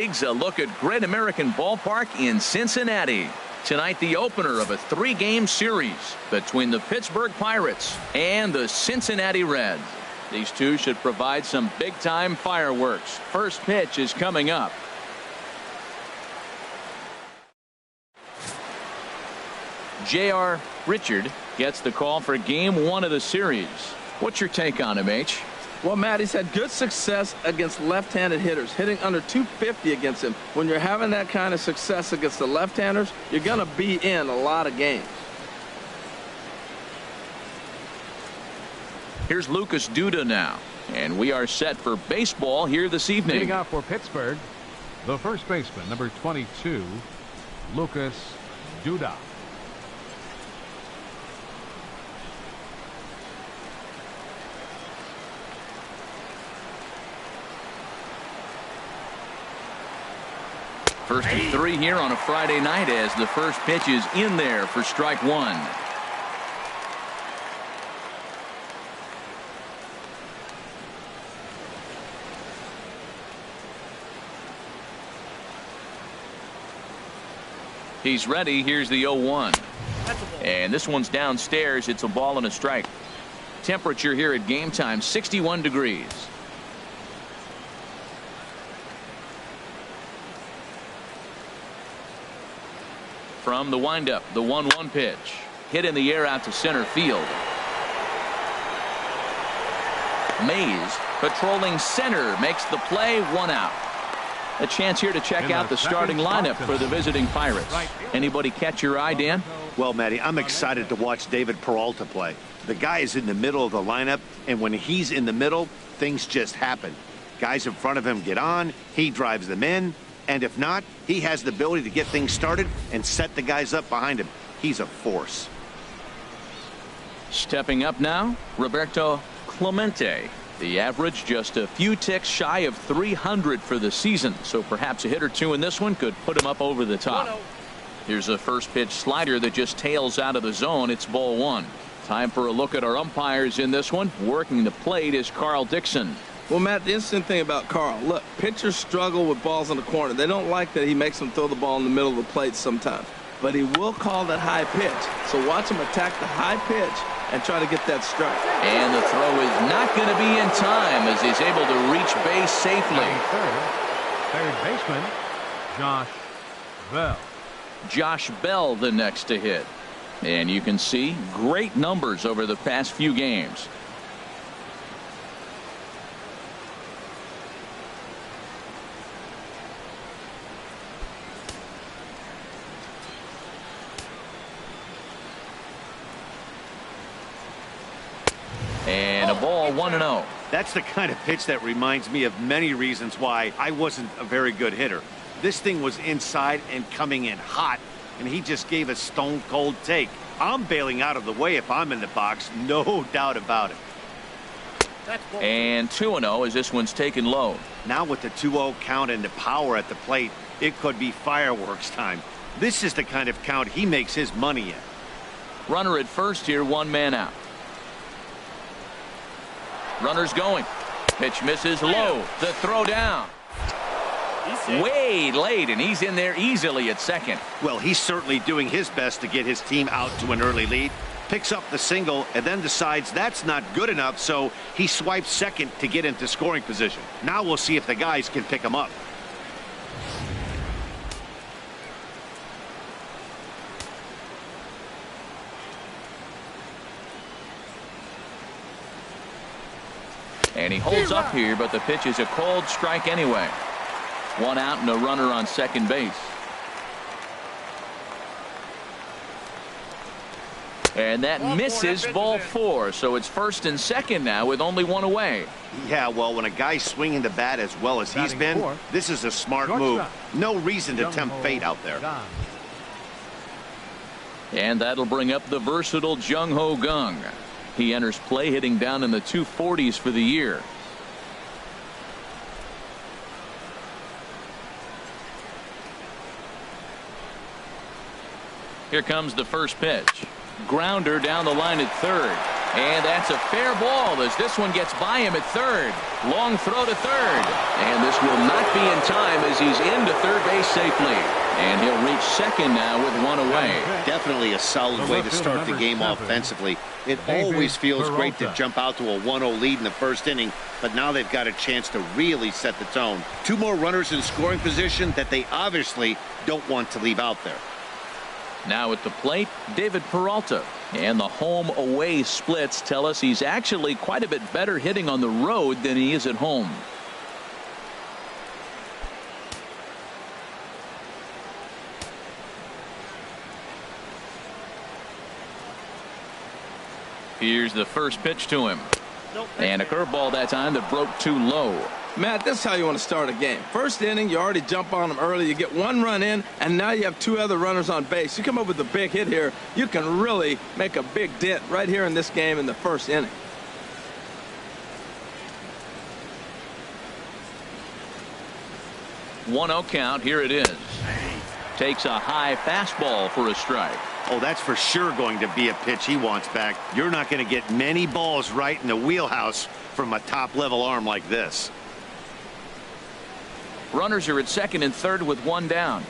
A look at Great American Ballpark in Cincinnati. Tonight, the opener of a 3-game series between the Pittsburgh Pirates and the Cincinnati Reds. These two should provide some big-time fireworks. First pitch is coming up. J.R. Richard gets the call for game 1 of the series. What's your take on him, H? Well, Matt, he's had good success against left-handed hitters, hitting under 250 against him. When you're having that kind of success against the left-handers, you're going to be in a lot of games. Here's Lucas Duda now, and we are set for baseball here this evening. Leading off for Pittsburgh, the first baseman, number 22, Lucas Duda. First and 3 here on a Friday night as the first pitch is in there for strike 1. He's ready. Here's the 0-1. And this one's downstairs. It's a ball and a strike. Temperature here at game time, 61 degrees. From the windup, the 1-1 pitch. Hit in the air out to center field. Mays patrolling center makes the play, 1 out. A chance here to check out the starting lineup for the visiting Pirates. Anybody catch your eye, Dan? Well, Matty, I'm excited to watch David Peralta play. The guy is in the middle of the lineup, and when he's in the middle, things just happen. Guys in front of him get on, he drives them in. And if not, he has the ability to get things started and set the guys up behind him. He's a force. Stepping up now, Roberto Clemente. The average just a few ticks shy of 300 for the season. So perhaps a hit or two in this one could put him up over the top. Here's a first pitch slider that just tails out of the zone. It's ball 1. Time for a look at our umpires in this one. Working the plate is Carl Dixon. Well, Matt, the interesting thing about Carl, look, pitchers struggle with balls in the corner. They don't like that he makes them throw the ball in the middle of the plate sometimes. But he will call that high pitch. So watch him attack the high pitch and try to get that strike. And the throw is not going to be in time as he's able to reach base safely. Third baseman, Josh Bell. Josh Bell the next to hit. And you can see great numbers over the past few games. And a ball, 1-0. That's the kind of pitch that reminds me of many reasons why I wasn't a very good hitter. This thing was inside and coming in hot, and he just gave a stone-cold take. I'm bailing out of the way if I'm in the box, no doubt about it. And 2-0 as this one's taken low. Now with the 2-0 count and the power at the plate, it could be fireworks time. This is the kind of count he makes his money in. Runner at first here, 1 man out. Runner's going. Pitch misses low. The throw down. Way late, and he's in there easily at second. Well, he's certainly doing his best to get his team out to an early lead. Picks up the single and then decides that's not good enough, so he swipes second to get into scoring position. Now we'll see if the guys can pick him up. And he holds up here, but the pitch is a cold strike anyway. 1 out and a runner on second base. And that misses, ball 4. So it's first and second now with only 1 away. Yeah, well, when a guy's swinging the bat as well as he's been, this is a smart move. No reason to tempt fate out there. And that'll bring up the versatile Jung-Ho Kang. He enters play hitting down in the 240s for the year. Here comes the first pitch. Grounder down the line at third. And that's a fair ball as this one gets by him at third. Long throw to third. And this will not be in time as he's into third base safely. And he'll reach second now with one away. Definitely a solid way to start the game offensively. It always feels great to jump out to a 1-0 lead in the first inning, but now they've got a chance to really set the tone. Two more runners in scoring position that they obviously don't want to leave out there. Now at the plate, David Peralta. And the home-away splits tell us he's actually quite a bit better hitting on the road than he is at home. Here's the first pitch to him. And a curveball that time that broke too low. Matt, this is how you want to start a game. First inning, you already jump on them early. You get one run in, and now you have two other runners on base. You come up with a big hit here, you can really make a big dent right here in this game in the first inning. One 0 count. Here it is. Takes a high fastball for a strike. Oh, that's for sure going to be a pitch he wants back. You're not going to get many balls right in the wheelhouse from a top-level arm like this. Runners are at second and third with one down.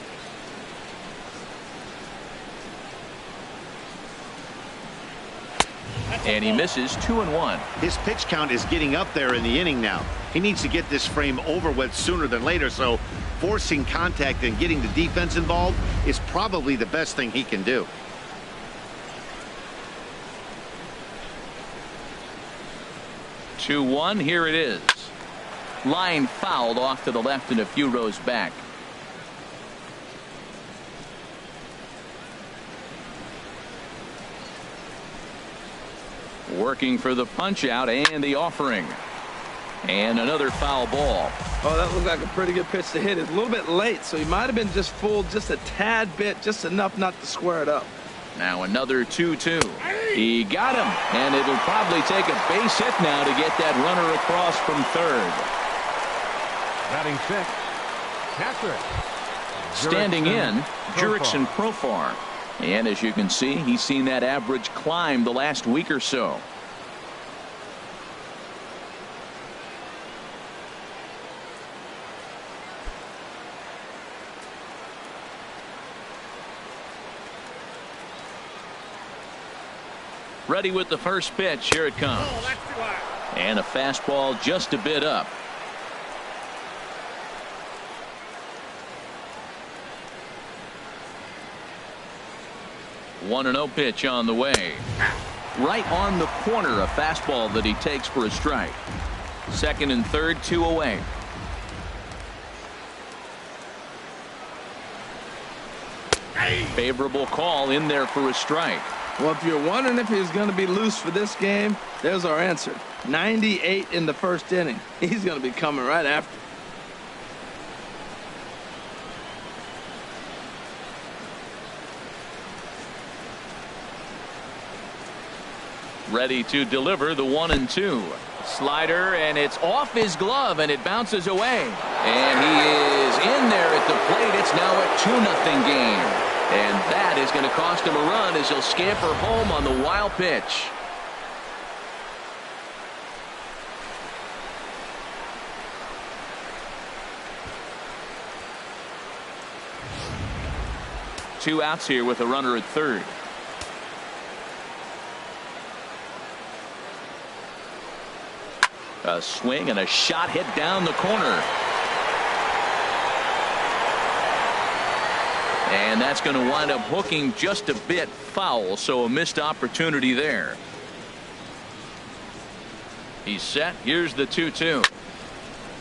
And he misses 2-1. His pitch count is getting up there in the inning now. He needs to get this frame over with sooner than later, so forcing contact and getting the defense involved is probably the best thing he can do. Two 2-1. Here it is. Line fouled off to the left and a few rows back. Working for the punch out and the offering. And another foul ball. Oh, that looked like a pretty good pitch to hit. It's a little bit late, so he might have been just fooled just a tad bit, just enough not to square it up. Now another 2-2. He got him, and it'll probably take a base hit now to get that runner across from third. Batting sixth, catcher. Standing in, Jurickson Profar. And as you can see, he's seen that average climb the last week or so. Ready with the first pitch. Here it comes. And a fastball just a bit up. One 1-0 pitch on the way. Right on the corner, a fastball that he takes for a strike. Second and third, 2 away. Favorable call in there for a strike. Well, if you're wondering if he's going to be loose for this game, there's our answer. 98 in the first inning. He's going to be coming right after. Ready to deliver the 1-2. Slider, and it's off his glove, and it bounces away. And he is in there at the plate. It's now a 2-0 game. And that is going to cost him a run as he'll scamper home on the wild pitch. Two outs here with a runner at third. A swing and a shot hit down the corner. And that's going to wind up hooking just a bit foul, so a missed opportunity there. He's set. Here's the 2-2.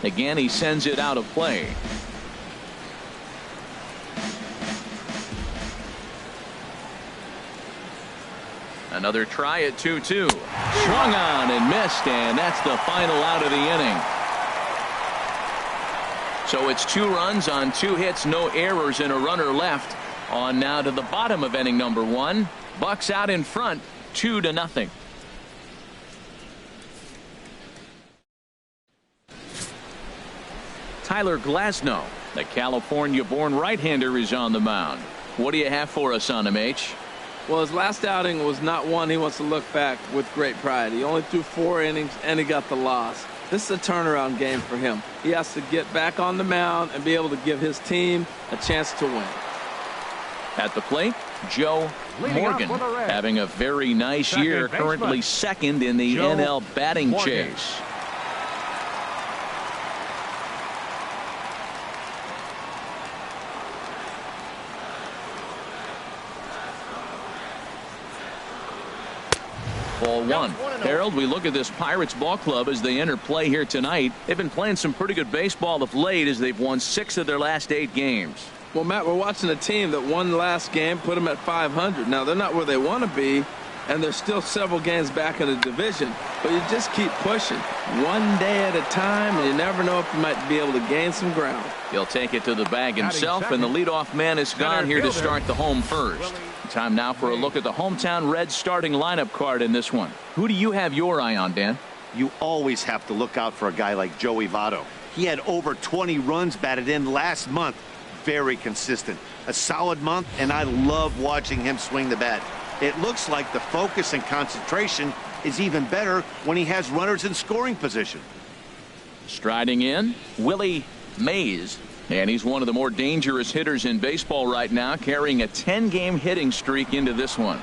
Again, he sends it out of play. Another try at 2-2. Swung on and missed, and that's the final out of the inning. So it's 2 runs on 2 hits, no errors, and a runner left. On now to the bottom of inning number 1. Bucks out in front, 2-0. Tyler Glasnow, the California-born right-hander, is on the mound. What do you have for us on him, H? Well, his last outing was not one he wants to look back with great pride. He only threw 4 innings, and he got the loss. This is a turnaround game for him. He has to get back on the mound and be able to give his team a chance to win. At the plate, Joe Morgan, having a very nice year, currently second in the NL batting chase. Ball one. Harold, we look at this Pirates ball club as they enter play here tonight. They've been playing some pretty good baseball of late as they've won 6 of their last 8 games. Well, Matt, we're watching a team that won the last game, put them at 500. Now, they're not where they want to be, and they're still several games back in the division. But you just keep pushing one day at a time, and you never know if you might be able to gain some ground. He'll take it to the bag himself, and the leadoff man is gone here to start the home first. Time now for a look at the hometown Reds starting lineup card in this one. Who do you have your eye on, Dan? You always have to look out for a guy like Joey Votto. He had over 20 runs batted in last month. Very consistent. A solid month, and I love watching him swing the bat. It looks like the focus and concentration is even better when he has runners in scoring position. Striding in, Willie Mays. And he's one of the more dangerous hitters in baseball right now, carrying a 10-game hitting streak into this one.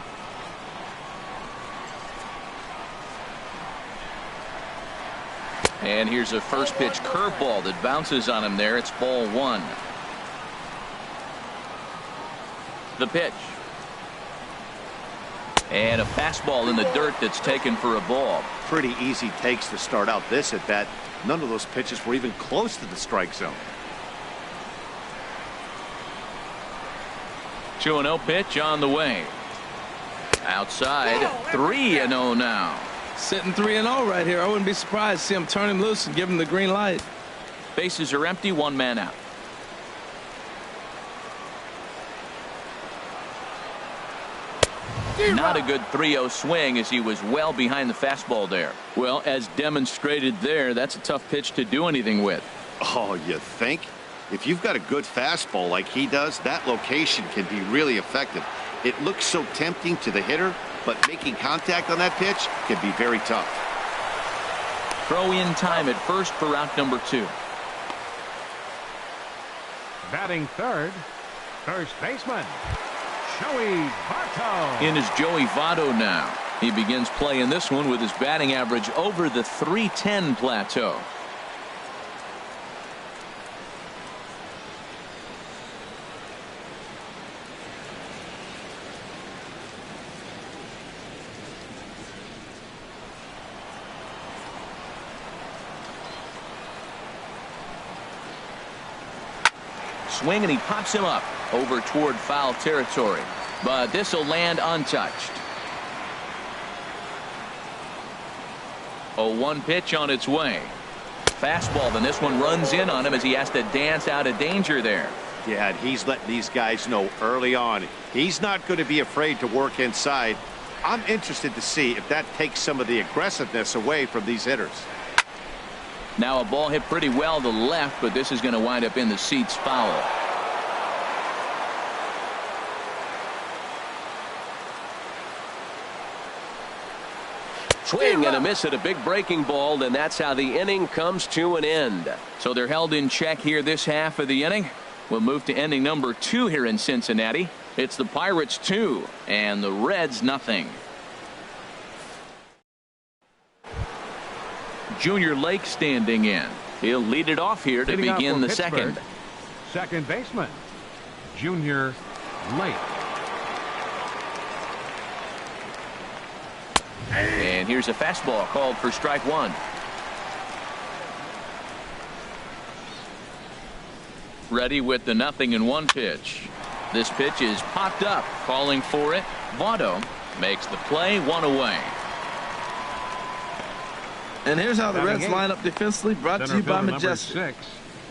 And here's a first pitch curveball that bounces on him there. It's ball 1. The pitch. And a fastball in the dirt that's taken for a ball. Pretty easy takes to start out this at bat. None of those pitches were even close to the strike zone. 2-0 pitch on the way. Outside, 3-0 now. Sitting 3-0 right here. I wouldn't be surprised to see him turn him loose and give him the green light. Bases are empty, 1 man out. Not a good 3-0 swing as he was well behind the fastball there. Well, as demonstrated there, that's a tough pitch to do anything with. Oh, you think? If you've got a good fastball like he does, that location can be really effective. It looks so tempting to the hitter, but making contact on that pitch can be very tough. Throw in time at first for route number 2. Batting third, first baseman, Joey Bartow. In is Joey Votto now. He begins play in this one with his batting average over the .310 plateau. Swing, and he pops him up over toward foul territory, but this will land untouched. 0-1 pitch on its way. Fastball, then this one runs in on him as he has to dance out of danger there. Yeah, and he's letting these guys know early on he's not going to be afraid to work inside. I'm interested to see if that takes some of the aggressiveness away from these hitters. Now a ball hit pretty well to the left, but this is going to wind up in the seats foul. Swing and a miss at a big breaking ball, and that's how the inning comes to an end. So they're held in check here this half of the inning. We'll move to inning number 2 here in Cincinnati. It's the Pirates 2 and the Reds nothing. Junior Lake standing in. He'll lead it off here to begin the second. Second baseman, Junior Lake. And here's a fastball called for strike 1. Ready with the 0-1 pitch. This pitch is popped up, calling for it. Bartow makes the play, 1 away. And here's how the Reds line up defensively, brought to you by Majestic.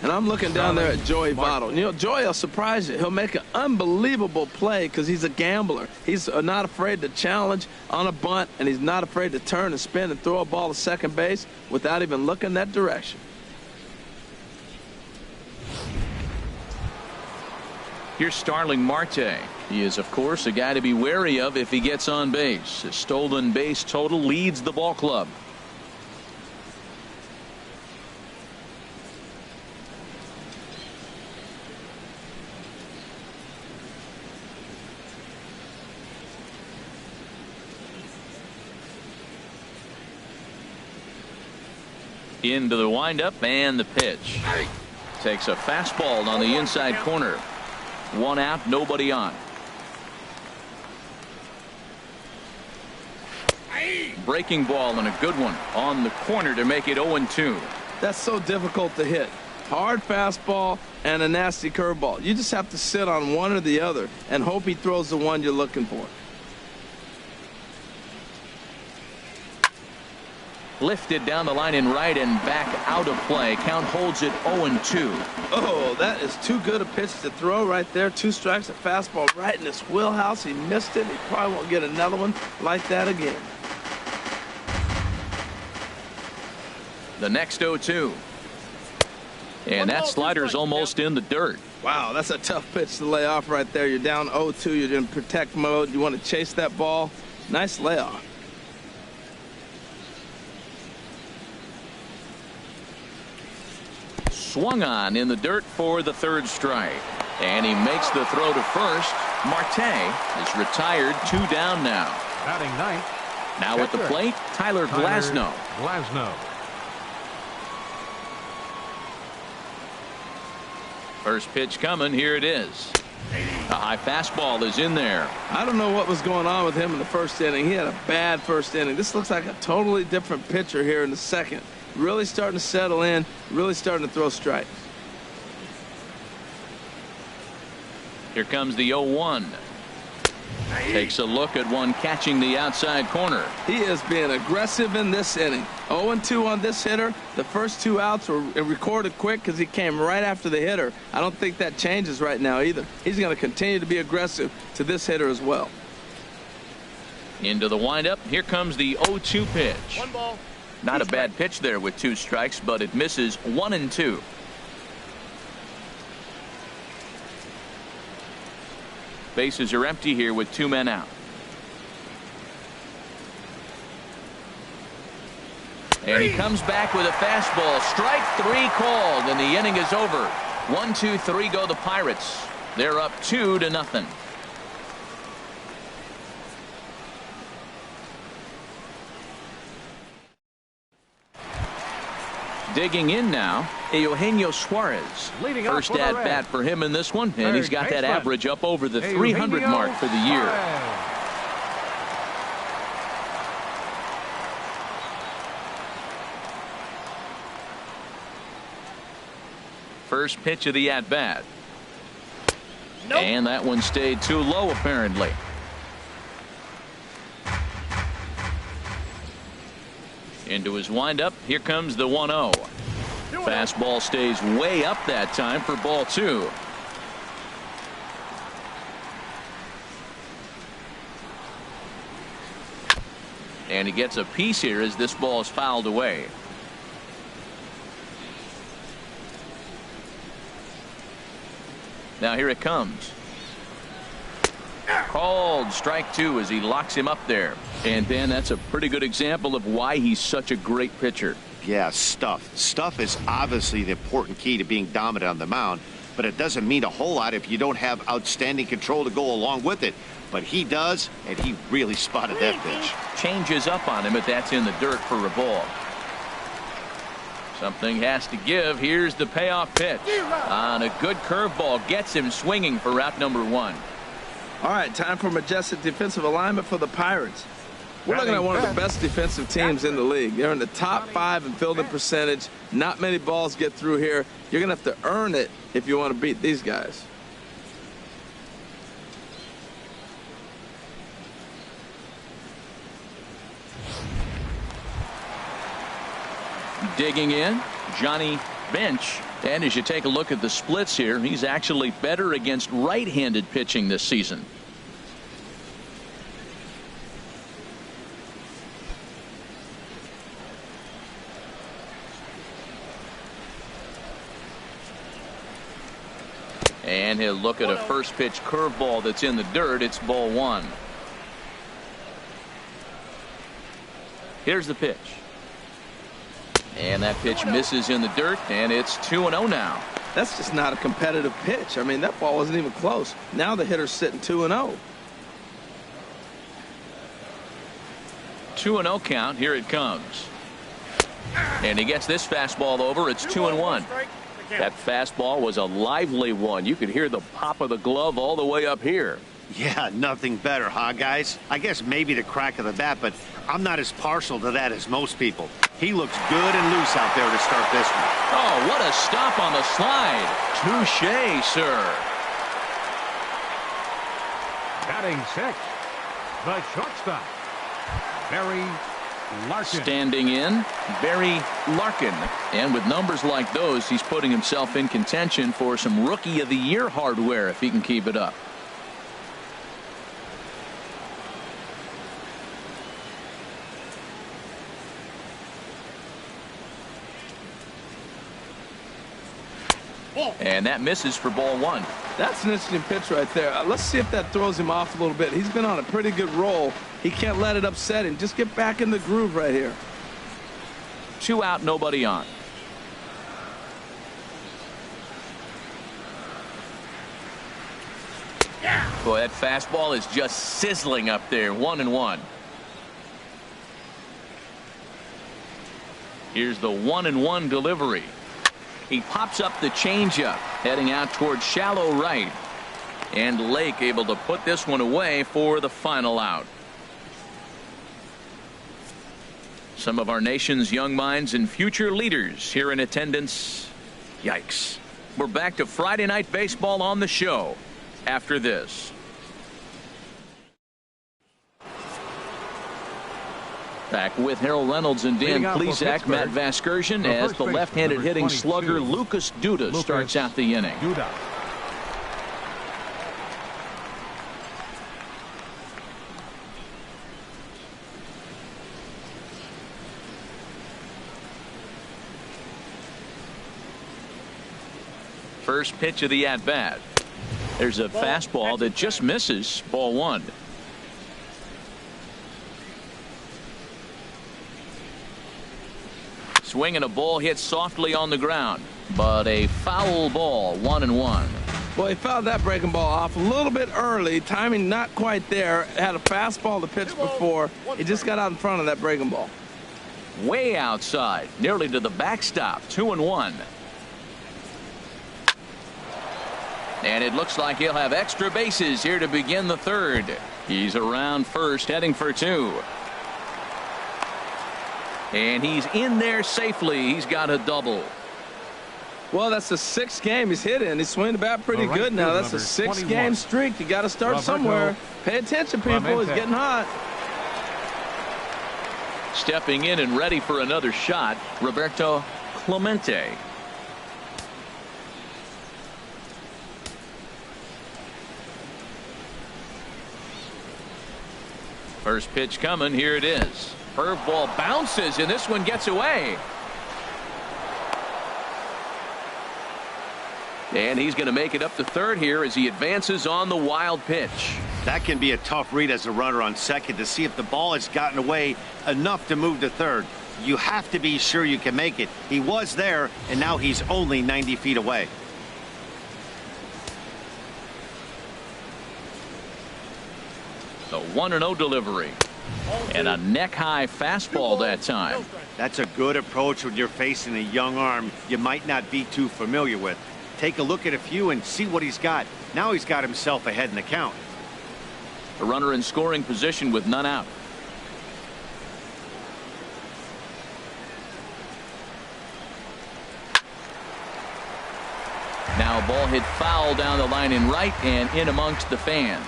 And I'm looking down there at Joey Votto. You know, Joey will surprise you. He'll make an unbelievable play because he's a gambler. He's not afraid to challenge on a bunt, and he's not afraid to turn and spin and throw a ball to second base without even looking that direction. Here's Starling Marte. He is, of course, a guy to be wary of if he gets on base. His stolen base total leads the ball club. Into the windup and the pitch. Takes a fastball on the inside corner. 1 out, nobody on. Breaking ball and a good one on the corner to make it 0-2. That's so difficult to hit. Hard fastball and a nasty curveball. You just have to sit on one or the other and hope he throws the one you're looking for. Lifted down the line in right and back out of play. Count holds it 0-2. Oh, that is too good a pitch to throw right there. 2 strikes, a fastball right in his wheelhouse. He missed it. He probably won't get another one like that again. The next 0-2. And that slider's almost in the dirt. Wow, that's a tough pitch to lay off right there. You're down 0-2. You're in protect mode. You want to chase that ball. Nice layoff. Swung on in the dirt for the 3rd strike. And he makes the throw to first. Marte is retired. 2 down now. Batting 9th. Now at the plate, Tyler Glasnow. First pitch coming. Here it is. A high fastball is in there. I don't know what was going on with him in the 1st inning. He had a bad 1st inning. This looks like a totally different pitcher here in the 2nd. Really starting to settle in, really starting to throw strikes. Here comes the 0-1. Takes a look at one catching the outside corner. He is being aggressive in this inning. 0-2 on this hitter. The first 2 outs were recorded quick because he came right after the hitter. I don't think that changes right now either. He's going to continue to be aggressive to this hitter as well. Into the windup. Here comes the 0-2 pitch. 1 ball. Not a bad pitch there with 2 strikes, but it misses. 1-2. Bases are empty here with 2 men out. And he comes back with a fastball. Strike 3 called, and the inning is over. 1, 2, 3 go the Pirates. They're up 2-0. Digging in now, Eugenio Suarez. First at bat for him in this one, and he's got that average up over the 300 mark for the year. First pitch of the at bat. Nope. And that one stayed too low apparently. Into his windup. Here comes the 1-0. Fastball stays way up that time for ball 2. And he gets a piece here as this ball is fouled away. Now here it comes. Called strike 2 as he locks him up there. And Dan, that's a pretty good example of why he's such a great pitcher. Yeah, stuff. Stuff is obviously the important key to being dominant on the mound, but it doesn't mean a whole lot if you don't have outstanding control to go along with it. But he does, and he really spotted that pitch. Changes up on him, but that's in the dirt for a ball. Something has to give. Here's the payoff pitch. On a good curveball, gets him swinging for out number 1. All right, time for majestic defensive alignment for the Pirates. We're looking at one of the best defensive teams in the league. They're in the top 5 in fielding percentage. Not many balls get through here. You're going to have to earn it if you want to beat these guys. Digging in, Johnny Bench. And as you take a look at the splits here, he's actually better against right-handed pitching this season. And And he'll look at a first pitch curveball that's in the dirt. It's ball one. Here's the pitch. And that pitch misses in the dirt, and it's 2-0 now. That's just not a competitive pitch. I mean, that ball wasn't even close. Now the hitter's sitting 2-0. 2-0 count. Here it comes. And he gets this fastball over. It's 2-1. That fastball was a lively one. You could hear the pop of the glove all the way up here. Yeah, nothing better, huh, guys? I guess maybe the crack of the bat, but I'm not as partial to that as most people. He looks good and loose out there to start this one. Oh, what a stop on the slide. Touche, sir. Batting sixth, the shortstop, Barry Larkin. Standing in, Barry Larkin. And with numbers like those, he's putting himself in contention for some Rookie of the Year hardware if he can keep it up. And that misses for ball one. That's an interesting pitch right there. Let's see if that throws him off a little bit. He's been on a pretty good roll. He can't let it upset him. Just get back in the groove right here. 2 out, nobody on. Boy, that fastball is just sizzling up there. 1-1. Here's the 1-1 delivery. He pops up the changeup, heading out towards shallow right. And Lake able to put this one away for the final out. Some of our nation's young minds and future leaders here in attendance. Yikes. We're back to Friday Night Baseball on the show after this. Back with Harold Reynolds and Dan Plesac, Matt Vasgersian, as the left-handed hitting slugger Lucas Duda starts out the inning. Duda. First pitch of the at-bat. There's a fastball that just misses. Ball one. Swing and a ball hit softly on the ground, but a foul ball. 1-1. Boy, he fouled that breaking ball off a little bit early. Timing not quite there. Had a fastball to pitch before. He just got out in front of that breaking ball. Way outside, nearly to the backstop. 2-1. And it looks like he'll have extra bases here to begin the third. He's around first, heading for two. And he's in there safely. He's got a double. Well, that's the 6th game he's hit in. He's swinging the bat pretty good now. That's a 6-game streak. You got to start somewhere. Pay attention, people. He's getting hot. Stepping in and ready for another shot, Roberto Clemente. First pitch coming. Here it is. Curveball bounces, and this one gets away. And he's going to make it up to third here as he advances on the wild pitch. That can be a tough read as a runner on second to see if the ball has gotten away enough to move to third. You have to be sure you can make it. He was there, and now he's only 90 feet away. The 1-0 delivery. And a neck-high fastball that time. That's a good approach when you're facing a young arm you might not be too familiar with. Take a look at a few and see what he's got. Now he's got himself ahead in the count. A runner in scoring position with none out. Now a ball hit foul down the line in right and in amongst the fans.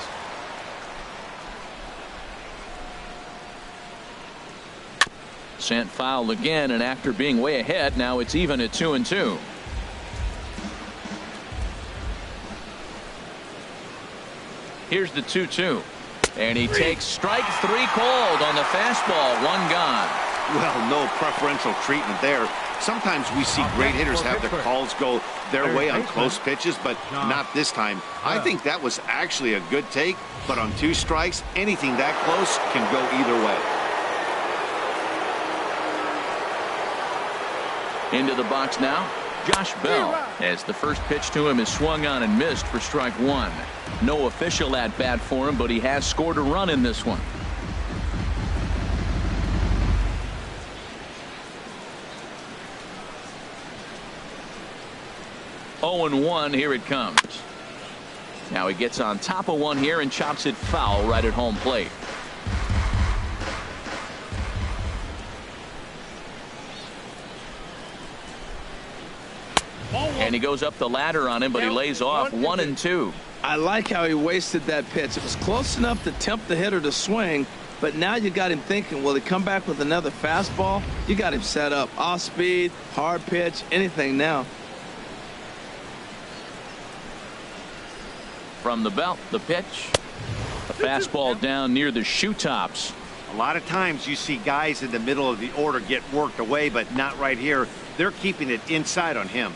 Sent foul again, and after being way ahead, now it's even at 2-2. Here's the 2-2. And he takes strike 3 called on the fastball. 1 gone. Well, no preferential treatment there. Sometimes we see great hitters have the calls go their way on close pitches, but not this time. I think that was actually a good take, but on 2 strikes, anything that close can go either way. Into the box now, Josh Bell, as the first pitch to him is swung on and missed for strike 1. No official at bat for him, but he has scored a run in this one. Oh, 0-1, here it comes. Now he gets on top of one here and chops it foul right at home plate. And he goes up the ladder on him, but he lays off 1-2. I like how he wasted that pitch. It was close enough to tempt the hitter to swing, but now you got him thinking, will he come back with another fastball? You got him set up. Off speed, hard pitch, anything now. From the belt, the pitch. A fastball down near the shoe tops. A lot of times you see guys in the middle of the order get worked away, but not right here. They're keeping it inside on him.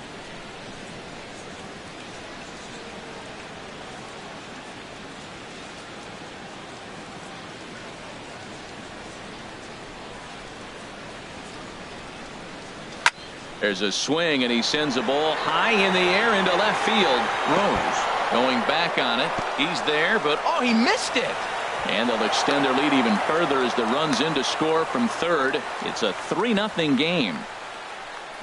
There's a swing, and he sends a ball high in the air into left field. Rose going back on it. He's there, but oh, he missed it. And they'll extend their lead even further as the run's in to score from third. It's a 3-0 game.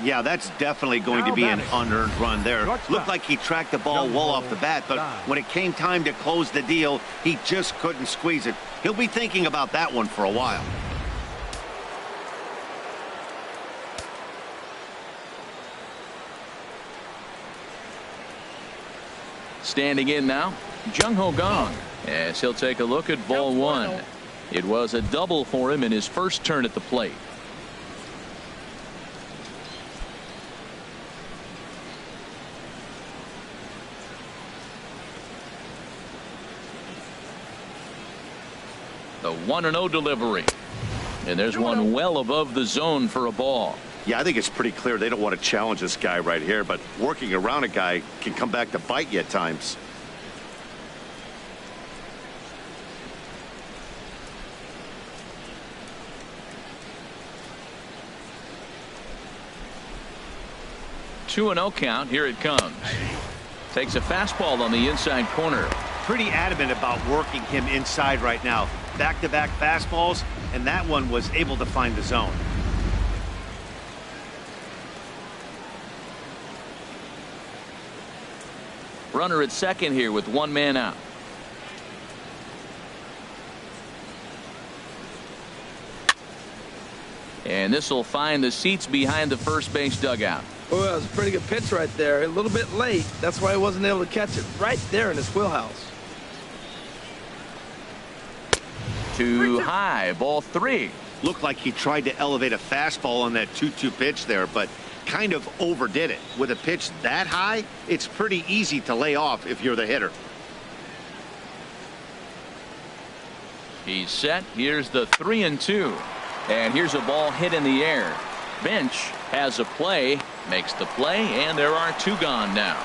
Yeah, that's definitely going to be an unearned run there. Looked like he tracked the ball well off the bat, but when it came time to close the deal, he just couldn't squeeze it. He'll be thinking about that one for a while. Standing in now, Jung Ho Gong, as he'll take a look at ball 1. It was a double for him in his first turn at the plate. The 1-0 delivery. And there's one well above the zone for a ball. Yeah, I think it's pretty clear they don't want to challenge this guy right here, but working around a guy can come back to bite you at times. Two 2-0 count. Here it comes. Takes a fastball on the inside corner. Pretty adamant about working him inside right now. Back-to-back fastballs, and that one was able to find the zone. Runner at second here with one man out. And this will find the seats behind the first base dugout. Oh, that was a pretty good pitch right there. A little bit late. That's why he wasn't able to catch it right there in his wheelhouse. Too high. Ball 3. Looked like he tried to elevate a fastball on that 2-2 pitch there, but kind of overdid it. With a pitch that high, it's pretty easy to lay off if you're the hitter. He's set. Here's the 3-2. And here's a ball hit in the air. Bench has a play, makes the play, and there are 2 gone now.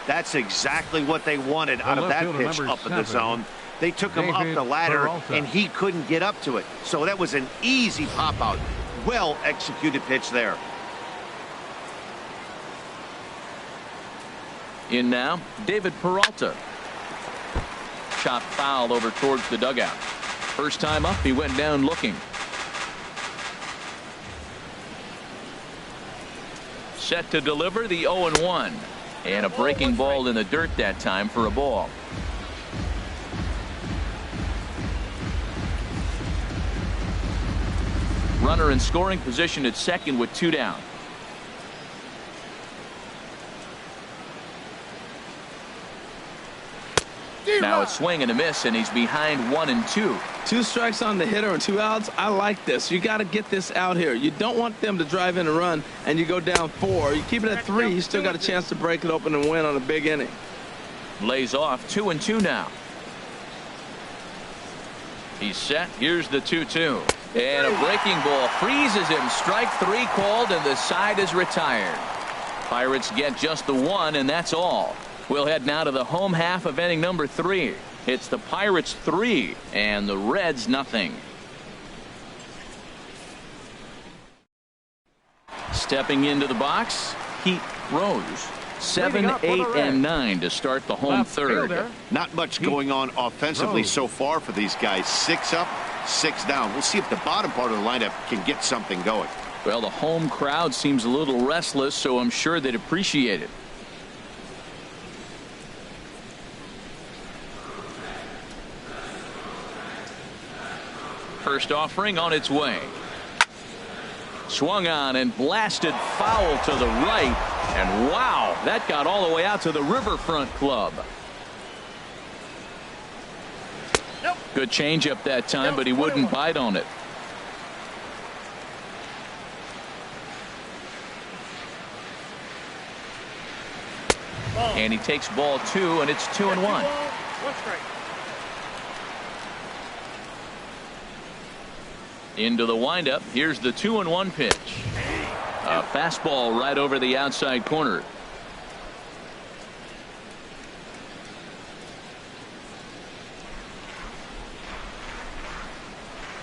That's exactly what they wanted out of that pitch up in the zone. They took him up the ladder, and he couldn't get up to it. So that was an easy pop out. Well executed pitch there. In now, David Peralta. Chopped foul over towards the dugout. First time up, he went down looking. Set to deliver the 0-1. And a breaking ball in the dirt that time for a ball. Runner in scoring position at second with 2 down. Now it's swing and a miss, and he's behind 1-2. 2 strikes on the hitter and 2 outs. I like this. You got to get this out here. You don't want them to drive in a run and you go down 4. You keep it at 3. You still got a chance to break it open and win on a big inning. Lays off 2-2 now. He's set. Here's the 2-2. And a breaking ball freezes him. Strike 3 called, and the side is retired. Pirates get just the 1, and that's all. We'll head now to the home half of inning number 3. It's the Pirates 3 and the Reds nothing. Stepping into the box, Pete Rose. 7, 8, and 9 to start the home third. Not much going on offensively so far for these guys. 6 up, 6 down. We'll see if the bottom part of the lineup can get something going. Well, the home crowd seems a little restless, so I'm sure they'd appreciate it. First offering on its way. Swung on and blasted foul to the right. And wow, that got all the way out to the Riverfront Club. Good changeup that time, but he wouldn't bite on it. And he takes ball 2, and it's 2-1. Into the windup. Here's the 2-1 pitch. A fastball right over the outside corner.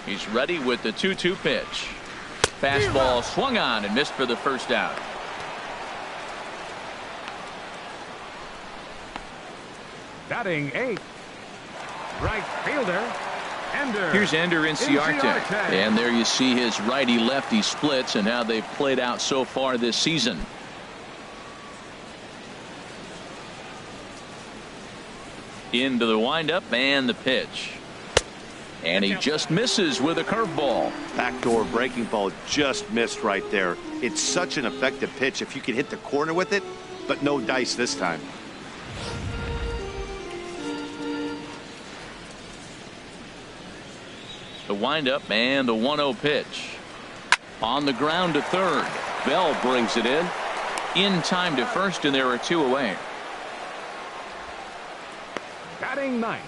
He's ready with the 2-2 pitch. Fastball swung on and missed for the first out. Batting 8th, right fielder. Here's Ender Inciarte. And there you see his righty-lefty splits and how they've played out so far this season. Into the windup and the pitch. And he just misses with a curveball. Backdoor breaking ball just missed right there. It's such an effective pitch if you can hit the corner with it, but no dice this time. The windup and the 1-0 pitch. On the ground to third. Bell brings it in time to first, and there are 2 away. Batting 9th,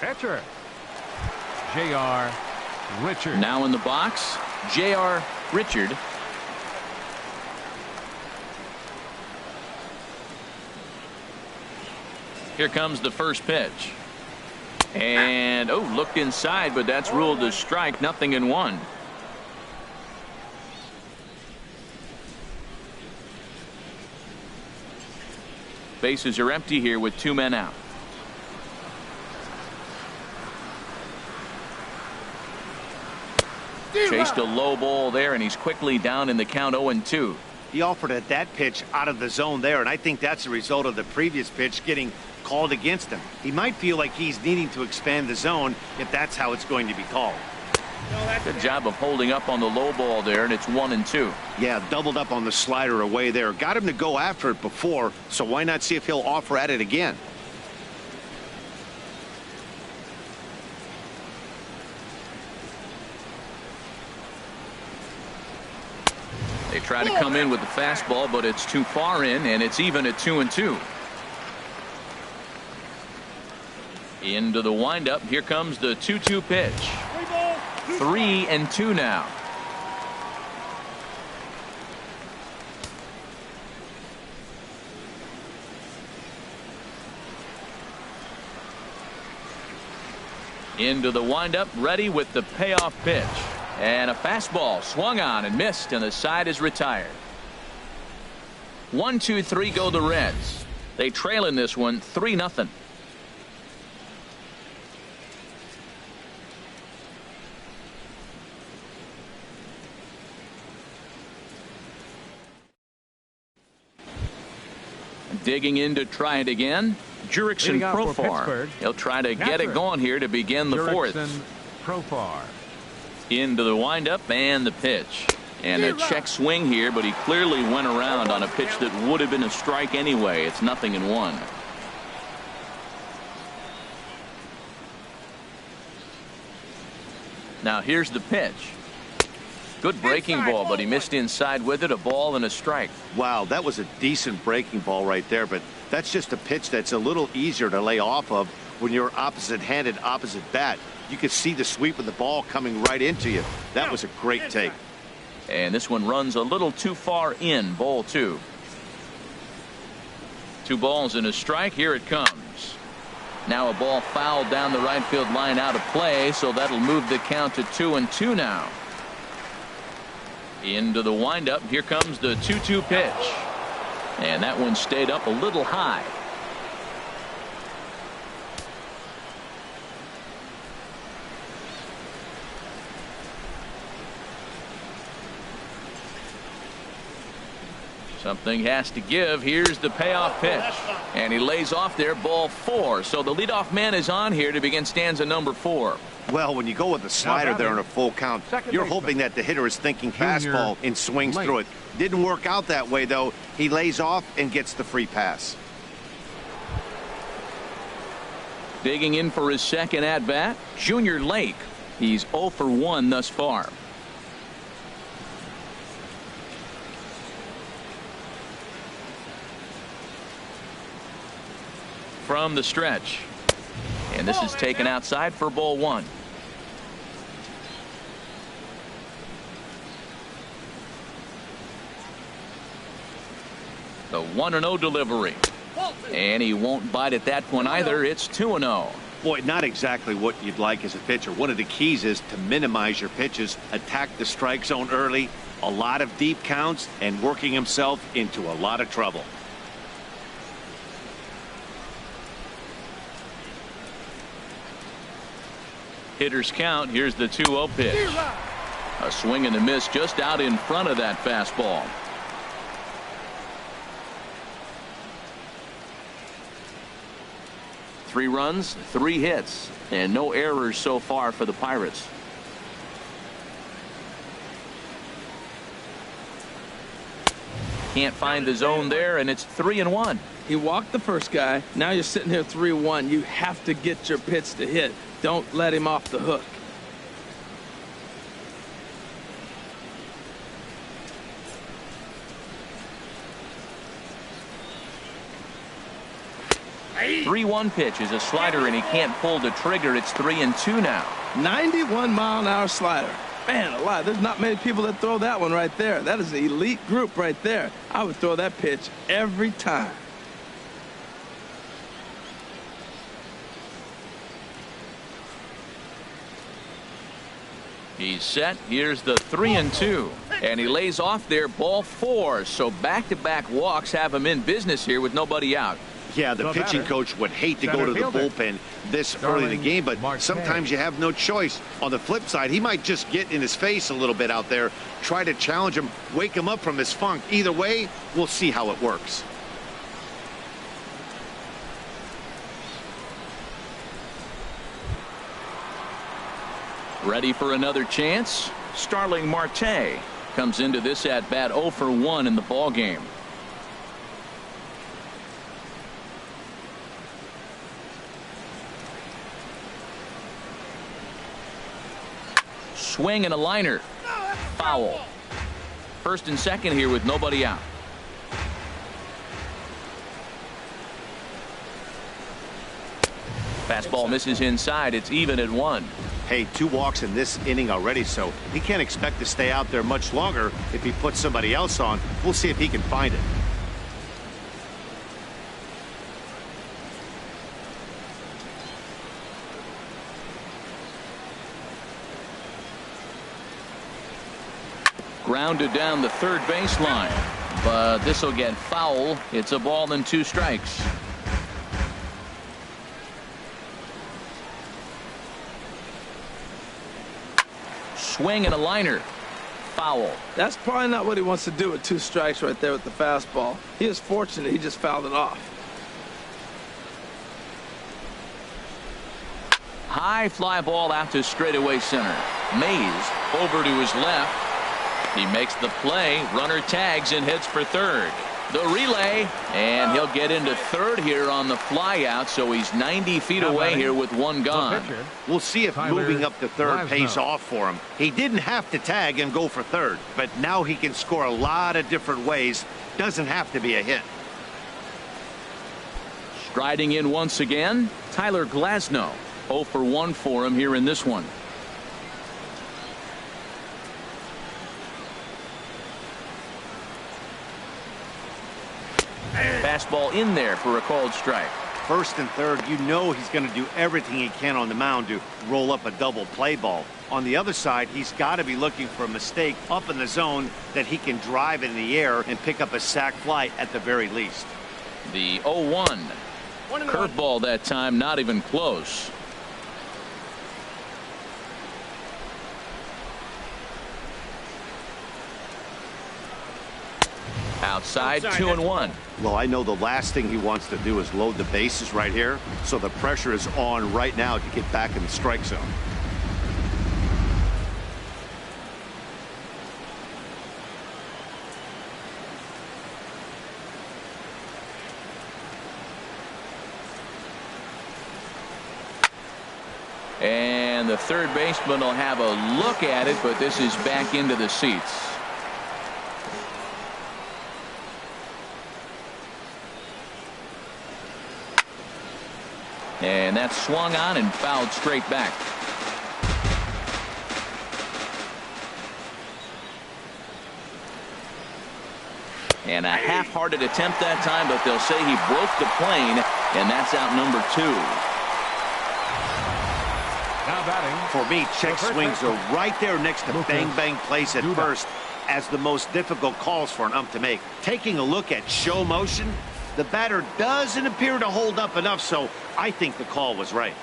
pitcher J.R. Richard. Now in the box, J.R. Richard. Here comes the first pitch. And looked inside, but that's ruled a strike. 0-1. Bases are empty here with 2 men out. Chased a low ball there, and he's quickly down in the count. 0-2. He offered at that pitch out of the zone there, and I think that's a result of the previous pitch getting called against him. He might feel like he's needing to expand the zone if that's how it's going to be called. Good job of holding up on the low ball there, and it's 1-2. Yeah, doubled up on the slider away there. Got him to go after it before, so why not see if he'll offer at it again? They try to come in with the fastball, but it's too far in, and it's even at 2-2. Into the windup. Here comes the 2-2 pitch. 3-2 now. Into the windup, ready with the payoff pitch. And a fastball swung on and missed, and the side is retired. 1-2-3 go the Reds. They trail in this one 3-0. Digging in to try it again, Jurickson Profar. He'll try to get it going here to begin the fourth. Profar. Into the windup and the pitch. And a check swing here, but he clearly went around on a pitch that would have been a strike anyway. It's 0-1. Now here's the pitch. Good breaking ball, but he missed inside with it. A ball and a strike. Wow, that was a decent breaking ball right there, but that's just a pitch that's a little easier to lay off of when you're opposite-handed, opposite bat. You could see the sweep of the ball coming right into you. That was a great take. And this one runs a little too far in. Ball 2. 2 balls and a strike. Here it comes. Now a ball fouled down the right field line, out of play, so that'll move the count to 2-2 now. Into the windup. Here comes the 2-2 pitch. And that one stayed up a little high. Something has to give. Here's the payoff pitch. And he lays off there, ball 4. So the leadoff man is on here to begin stanza number 4. Well, when you go with the slider there in a full count, you're hoping that the hitter is thinking fastball and swings through it. Didn't work out that way, though. He lays off and gets the free pass. Digging in for his second at-bat, Junior Lake. He's 0 for 1 thus far. From the stretch. And this is taken outside for ball 1. The 1-0 delivery. And he won't bite at that one either. It's 2-0. Boy, not exactly what you'd like as a pitcher. One of the keys is to minimize your pitches, attack the strike zone early, a lot of deep counts, and working himself into a lot of trouble. Hitters count. Here's the 2-0 pitch. A swing and a miss just out in front of that fastball. Three runs, 3 hits, and no errors so far for the Pirates. Can't find the zone there, and it's 3-1. He walked the first guy. Now you're sitting here 3-1. You have to get your pitch to hit. Don't let him off the hook. A 3-1 pitch is a slider, and he can't pull the trigger. It's 3-2 now. 91-mile-an-hour slider. Man alive, there's not many people that throw that one right there. That is an elite group right there. I would throw that pitch every time. He's set. Here's the 3-2. And he lays off there, ball 4. So back-to-back walks have him in business here with nobody out. Yeah, the pitching coach would hate to go to the bullpen this early in the game, but sometimes you have no choice. On the flip side, he might just get in his face a little bit out there, try to challenge him, wake him up from his funk. Either way, we'll see how it works. Ready for another chance? Starling Marte comes into this at bat 0 for 1 in the ball game. Swing and a liner. Foul. First and second here with nobody out. Fastball misses inside. It's even at 1. Hey, 2 walks in this inning already, so he can't expect to stay out there much longer if he puts somebody else on. We'll see if he can find it. Grounded down the third baseline, but this will get foul. It's a ball and 2 strikes. Swing and a liner. Foul. That's probably not what he wants to do with 2 strikes right there with the fastball. He is fortunate he just fouled it off. High fly ball out to straightaway center. Mays over to his left. He makes the play. Runner tags and heads for third. The relay, and he'll get into third here on the fly out, so he's 90 feet away here with one gone. We'll see if Tyler moving up to third Glasnow. pays off for him. He didn't have to tag and go for third, but now he can score a lot of different ways. Doesn't have to be a hit. Striding in once again, Tyler Glasnow. 0 for 1 for him here in this one. Fastball in there for a called strike. First and third, you know he's going to do everything he can on the mound to roll up a double play ball. On the other side, he's got to be looking for a mistake up in the zone that he can drive in the air and pick up a sac fly at the very least. The 0-1. Curveball that time, not even close. Outside, 2-1. Well, I know the last thing he wants to do is load the bases right here, so the pressure is on right now to get back in the strike zone. And the third baseman will have a look at it, but this is back into the seats. And that's swung on and fouled straight back. And a half-hearted attempt that time, but they'll say he broke the plane, and that's out number 2. Now batting. For me, check swings are right there next to bang-bang plays at Duda. first as the most difficult calls for an ump to make. Taking a look at show motion, the batter doesn't appear to hold up enough, so I think the call was right.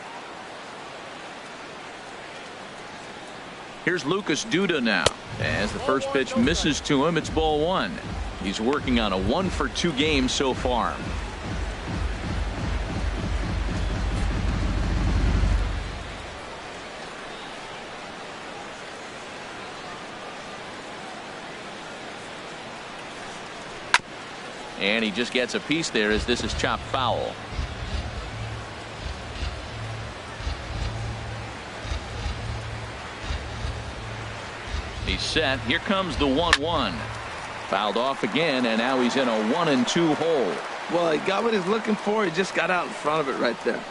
Here's Lucas Duda now. As the first pitch misses to him, it's ball 1. He's working on a 1-for-2 game so far. And he just gets a piece there as this is chopped foul. He's set. Here comes the 1-1. Fouled off again, and now he's in a 1-2 hole. Well, he got what he's looking for. He just got out in front of it right there.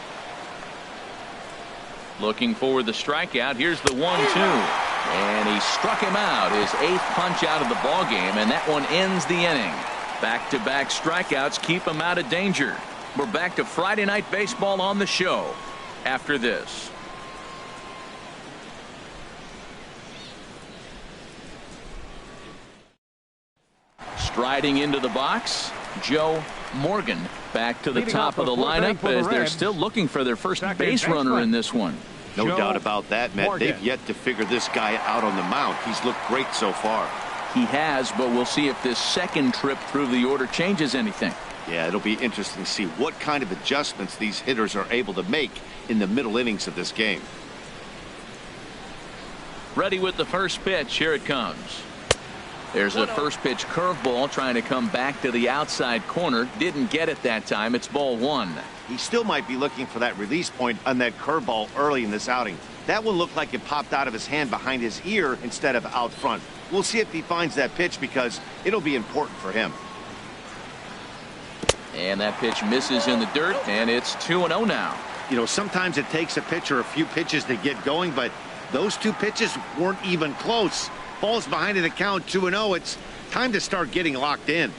Looking for the strikeout. Here's the 1-2. And he struck him out. His 8th punch out of the ballgame, and that one ends the inning. Back-to-back strikeouts keep him out of danger. We're back to Friday Night Baseball on the show after this. Striding into the box, Joe Morgan back to the top of the lineup as they're still looking for their first base runner in this one. No doubt about that, Matt. They've yet to figure this guy out on the mound. He's looked great so far. He has, but we'll see if this second trip through the order changes anything. Yeah, it'll be interesting to see what kind of adjustments these hitters are able to make in the middle innings of this game. Ready with the first pitch. Here it comes. There's a first pitch curveball trying to come back to the outside corner. Didn't get it that time. It's ball 1. He still might be looking for that release point on that curveball early in this outing. That one looked like it popped out of his hand behind his ear instead of out front. We'll see if he finds that pitch because it'll be important for him. And that pitch misses in the dirt, and it's 2-0 now. You know, sometimes it takes a pitcher a few pitches to get going, but those 2 pitches weren't even close. Falls behind in the count, 2-0. It's time to start getting locked in.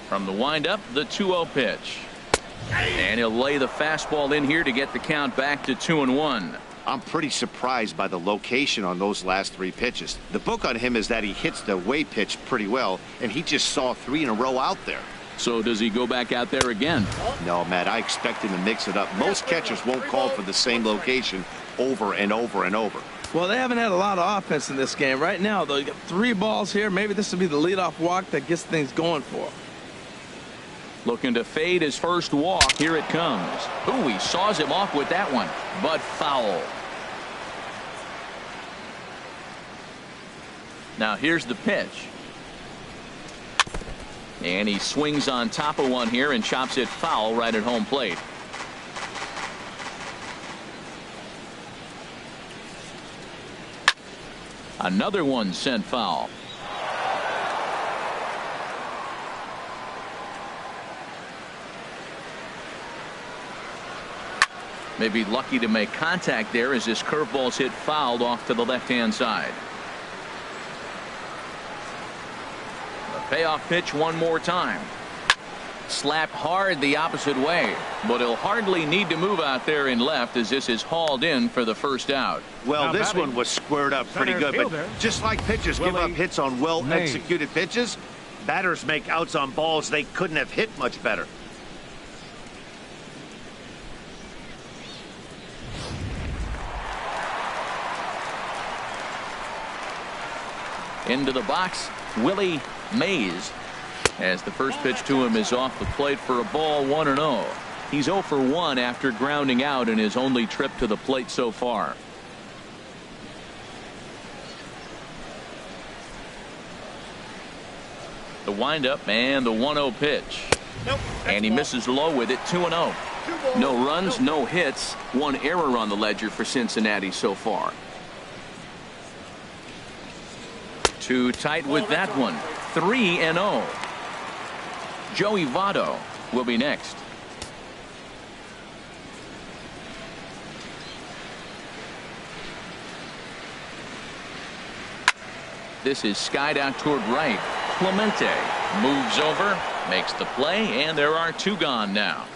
From the windup, the 2-0 pitch. And he'll lay the fastball in here to get the count back to 2-1. I'm pretty surprised by the location on those last 3 pitches. The book on him is that he hits the way pitch pretty well, and he just saw 3 in a row out there. So does he go back out there again? No, Matt, I expect him to mix it up. Most catchers won't call for the same location over and over and over. Well, they haven't had a lot of offense in this game. Right now, though, you got 3 balls here. Maybe this will be the leadoff walk that gets things going for him. Looking to fade his first walk. Here it comes. Ooh, he saws him off with that one, but foul. Now here's the pitch. And he swings on top of one here and chops it foul right at home plate. Another one sent foul. Maybe lucky to make contact there as this curveball's hit fouled off to the left-hand side. A payoff pitch one more time. Slapped hard the opposite way, but he'll hardly need to move out there in left as this is hauled in for the first out. Well, this one was squared up pretty good, but just like pitchers give up hits on well-executed pitches, batters make outs on balls they couldn't have hit much better. Into the box, Willie Mays, as the first pitch to him is off the plate for a ball, 1-0. He's 0 for 1 after grounding out in his only trip to the plate so far. The windup and the 1-0 pitch. And he misses low with it, 2-0. No runs, no hits, one error on the ledger for Cincinnati so far. Too tight with that one. 3-0. Joey Votto will be next. This is skied out toward right. Clemente moves over, makes the play, and there are two gone now.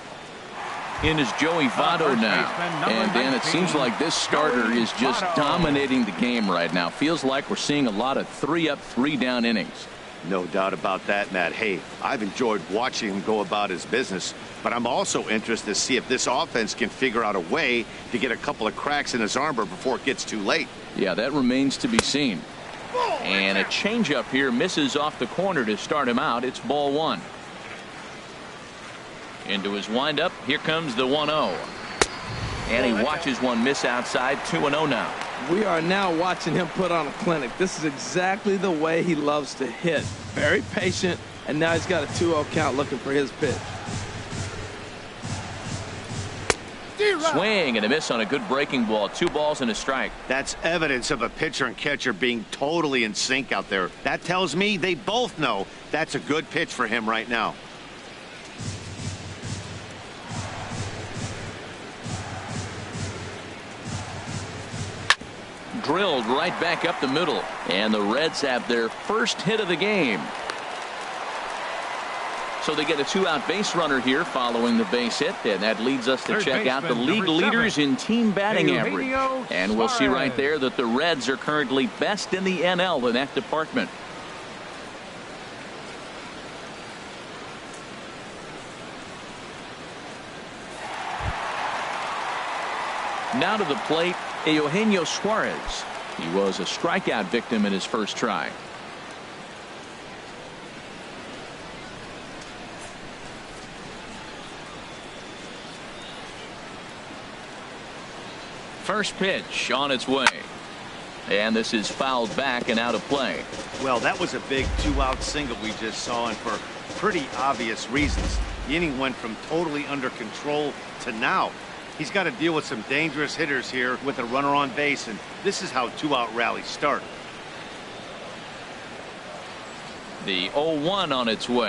In is Joey Votto now. And Dan, it seems like this starter is just dominating the game right now. Feels like we're seeing a lot of 3-up, 3-down innings. No doubt about that, Matt. Hey, I've enjoyed watching him go about his business, but I'm also interested to see if this offense can figure out a way to get a couple of cracks in his armor before it gets too late. Yeah, that remains to be seen. And a changeup here misses off the corner to start him out. It's ball 1. Into his windup. Here comes the 1-0. And he watches one miss outside. 2-0 now. We are now watching him put on a clinic. This is exactly the way he loves to hit. Very patient, and now he's got a 2-0 count looking for his pitch. Swing and a miss on a good breaking ball. 2 balls and a strike. That's evidence of a pitcher and catcher being totally in sync out there. That tells me they both know that's a good pitch for him right now. Drilled right back up the middle, and the Reds have their first hit of the game. So they get a 2-out base runner here following the base hit, and that leads us to check out the league leaders in team batting average. And we'll see right there that the Reds are currently best in the NL in that department. Now to the plate, Eugenio Suarez. He was a strikeout victim in his first try. First pitch on its way. And this is fouled back and out of play. Well, that was a big 2-out single we just saw, and for pretty obvious reasons. The inning went from totally under control to now. He's got to deal with some dangerous hitters here with a runner on base, and this is how 2-out rallies start. The 0-1 on its way.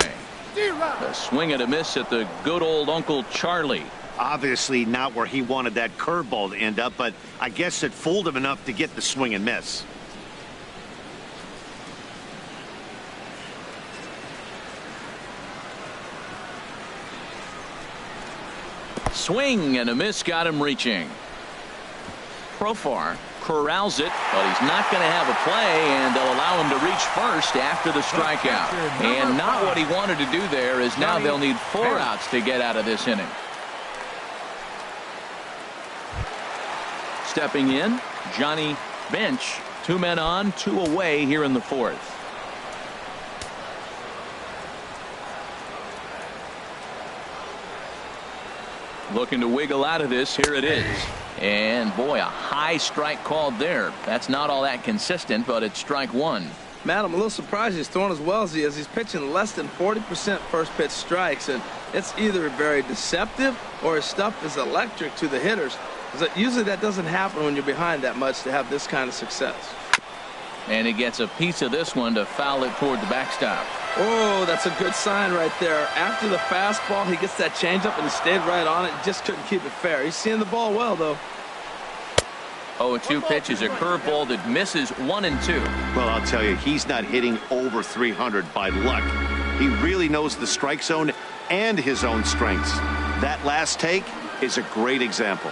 A swing and a miss at the good old Uncle Charlie. Obviously not where he wanted that curveball to end up, but I guess it fooled him enough to get the swing and miss. Swing and a miss got him reaching. Profar corrals it, but he's not going to have a play, and they'll allow him to reach first after the strikeout. And not what he wanted to do there, is now they'll need 4 outs to get out of this inning. Stepping in, Johnny Bench. 2 men on, 2 away here in the 4th. Looking to wiggle out of this. Here it is. And boy, a high strike called there. That's not all that consistent, but it's strike 1. Matt, I'm a little surprised he's throwing as well as he is. He's pitching less than 40% first pitch strikes, and it's either very deceptive or his stuff is electric to the hitters. Usually that doesn't happen when you're behind that much to have this kind of success. And he gets a piece of this one to foul it toward the backstop. Oh, that's a good sign right there. After the fastball, he gets that changeup and he stayed right on it. He just couldn't keep it fair. He's seeing the ball well, though. 0-2 pitch is a curveball that misses 1-2. Well, I'll tell you, he's not hitting over 300 by luck. He really knows the strike zone and his own strengths. That last take is a great example.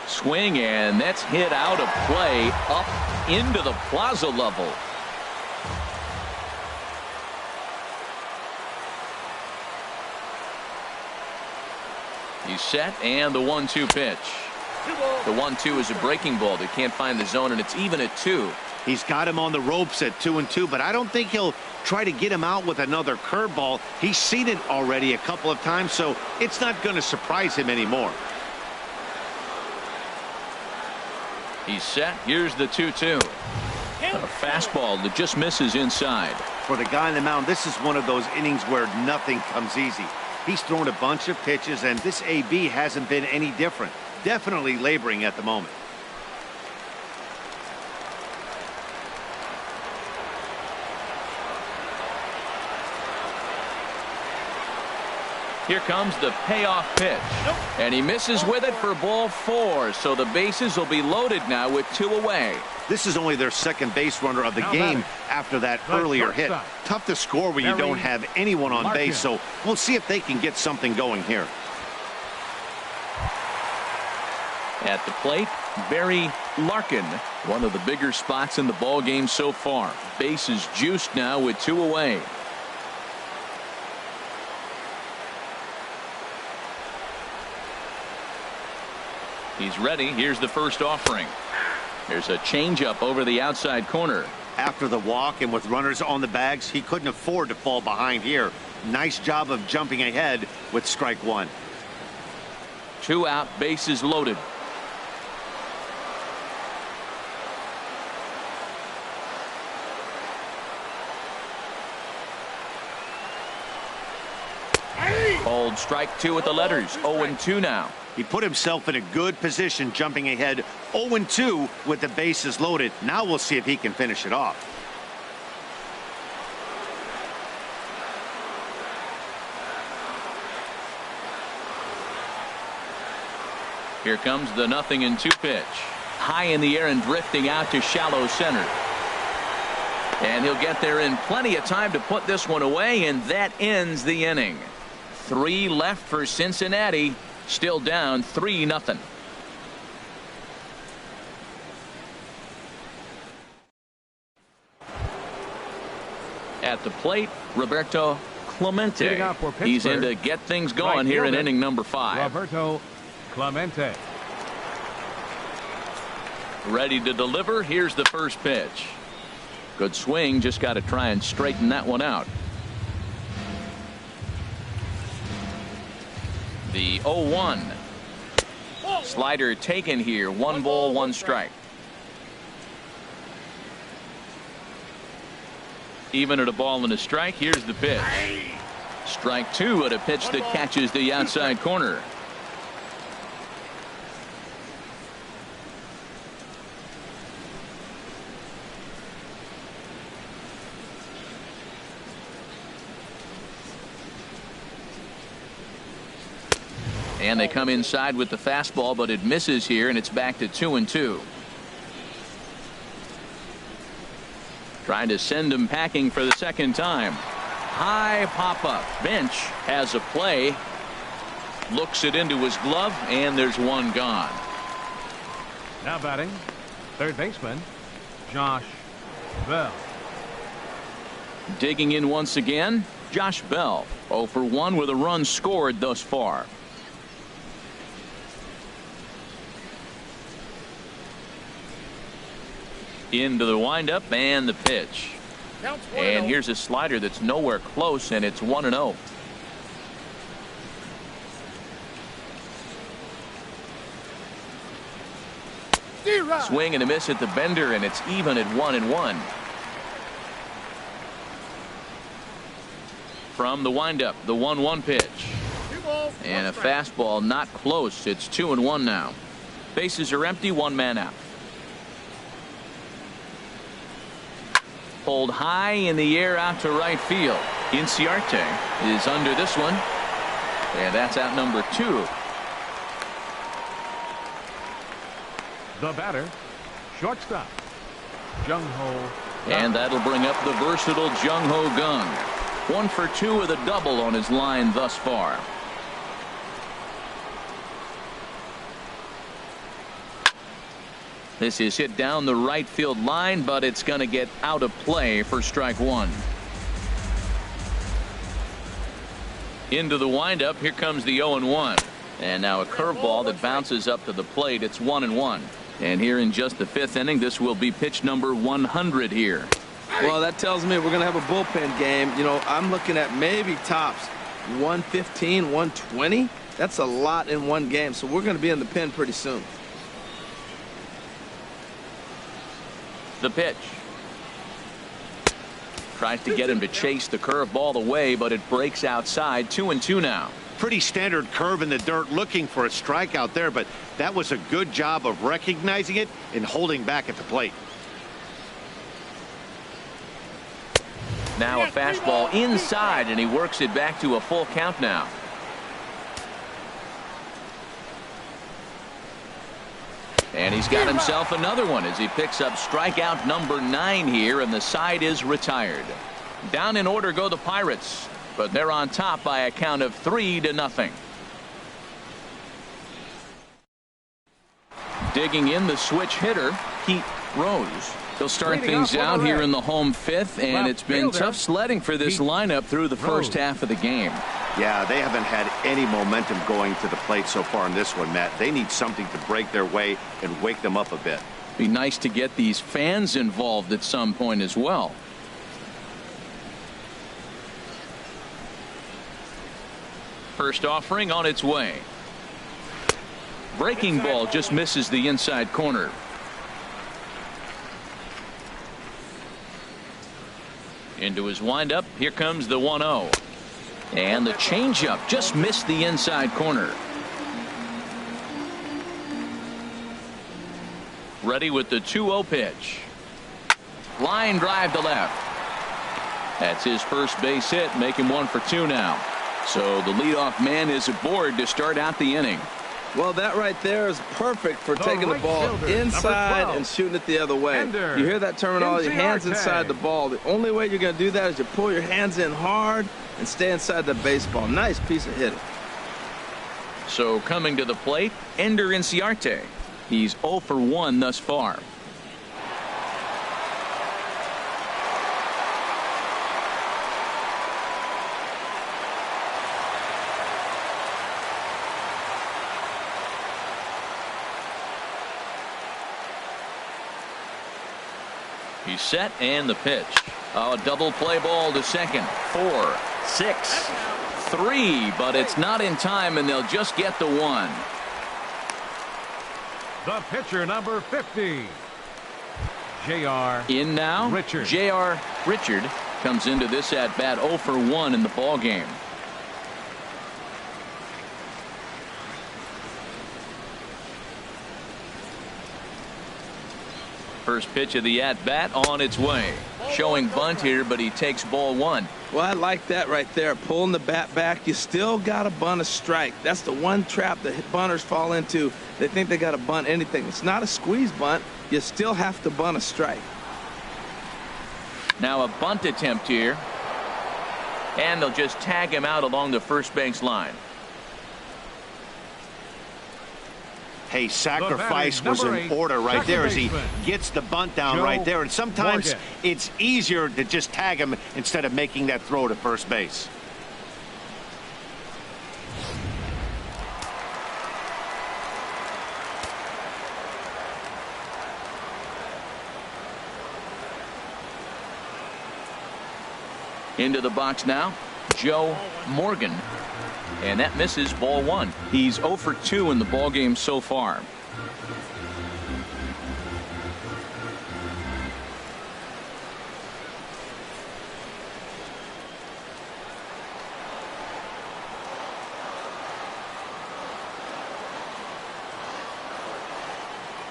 Swing, and that's hit out of play up into the plaza level. He's set, and the 1-2 pitch. The 1-2 is a breaking ball. They can't find the zone, and it's even at 2. He's got him on the ropes at 2-2, but I don't think he'll try to get him out with another curveball. He's seen it already a couple of times, so it's not going to surprise him anymore. He's set. Here's the 2-2. A fastball that just misses inside. For the guy on the mound, this is one of those innings where nothing comes easy. He's thrown a bunch of pitches, and this AB hasn't been any different. Definitely laboring at the moment. Here comes the payoff pitch. And he misses with it for ball 4. So the bases will be loaded now with 2 away. This is only their second base runner of the game after that earlier hit. Tough to score when you don't have anyone on base, so we'll see if they can get something going here. At the plate, Barry Larkin, one of the bigger spots in the ball game so far. Bases juiced now with 2 away. He's ready. Here's the first offering. There's a changeup over the outside corner. After the walk and with runners on the bags, he couldn't afford to fall behind here. Nice job of jumping ahead with strike 1. 2 out, bases loaded. Called strike 2 with the letters. 0-2 now. He put himself in a good position jumping ahead 0-2 with the bases loaded. Now we'll see if he can finish it off. Here comes the 0-2 pitch. High in the air and drifting out to shallow center. And he'll get there in plenty of time to put this one away, and that ends the inning. 3 left for Cincinnati. Still down 3-0. At the plate, Roberto Clemente. He's in to get things going here in inning number 5. Roberto Clemente. Ready to deliver. Here's the first pitch. Good swing. Just got to try and straighten that one out. The 0-1. Slider taken here. 1 ball, 1 strike. Even at a ball and a strike. Here's the pitch. Strike 2 at a pitch that catches the outside corner. And they come inside with the fastball, but it misses here, and it's back to 2-2. Trying to send him packing for the second time. High pop-up. Bench has a play. Looks it into his glove, and there's 1 gone. Now batting, third baseman, Josh Bell. Digging in once again, Josh Bell. 0 for 1 with a run scored thus far. Into the windup and the pitch. And here's a slider that's nowhere close, and it's 1-0. Swing and a miss at the bender, and it's even at 1-1. From the windup, the 1-1 pitch. And a fastball not close. It's 2-1 now. Bases are empty, one man out. Pulled high in the air out to right field. Inciarte is under this one. And that's out number 2. The batter, shortstop, Jung Ho. And that'll bring up the versatile Jung Ho Gung. 1 for 2 with a double on his line thus far. This is hit down the right field line, but it's going to get out of play for strike 1. Into the windup. Here comes the 0-1. And now a curveball that bounces up to the plate. It's 1-1. And here in just the 5th inning, this will be pitch number 100 here. Well, that tells me we're going to have a bullpen game. You know, I'm looking at maybe tops 115, 120. That's a lot in one game. So we're going to be in the pen pretty soon. The pitch. Tries to get him to chase the curveball away, but it breaks outside. 2-2 now. Pretty standard curve in the dirt, looking for a strikeout there, but that was a good job of recognizing it and holding back at the plate. Now a fastball inside, and he works it back to a full count now. And he's got himself another one as he picks up strikeout number 9 here, and the side is retired. Down in order go the Pirates, but they're on top by a count of 3-0. Digging in the switch hitter, Pete Rose. He'll start things out here in the home 5th, and it's been tough sledding for this lineup through the first half of the game. Yeah, they haven't had any momentum going to the plate so far in this one, Matt. They need something to break their way and wake them up a bit. Be nice to get these fans involved at some point as well. First offering on its way. Breaking ball just misses the inside corner. Into his windup. Here comes the 1-0. And the changeup just missed the inside corner. Ready with the 2-0 pitch. Line drive to left. That's his first base hit, make him 1 for 2 now. So the leadoff man is aboard to start out the inning. Well, that right there is perfect for taking the ball inside and shooting it the other way. You hear that terminology, hands inside the ball. The only way you're going to do that is you pull your hands in hard and stay inside the baseball. Nice piece of hitting. So coming to the plate, Ender Inciarte. He's 0 for 1 thus far. He's set, and the pitch. Oh, double play ball to second. 4, 6, 3, but it's not in time, and they'll just get the 1. The pitcher, number 50, J.R. In now. Richard. J.R. Richard comes into this at bat 0 for 1 in the ball game. First pitch of the at-bat on its way. Showing bunt here, but he takes ball 1. Well, I like that right there. Pulling the bat back. You still got to bunt a strike. That's the one trap that bunters fall into. They think they got to bunt anything. It's not a squeeze bunt. You still have to bunt a strike. Now a bunt attempt here. And they'll just tag him out along the first base line. Hey, sacrifice was in order right there as he gets the bunt down right there. And sometimes it's easier to just tag him instead of making that throw to first base. Into the box now, Joe Morgan. And that misses ball 1. He's 0 for 2 in the ball game so far.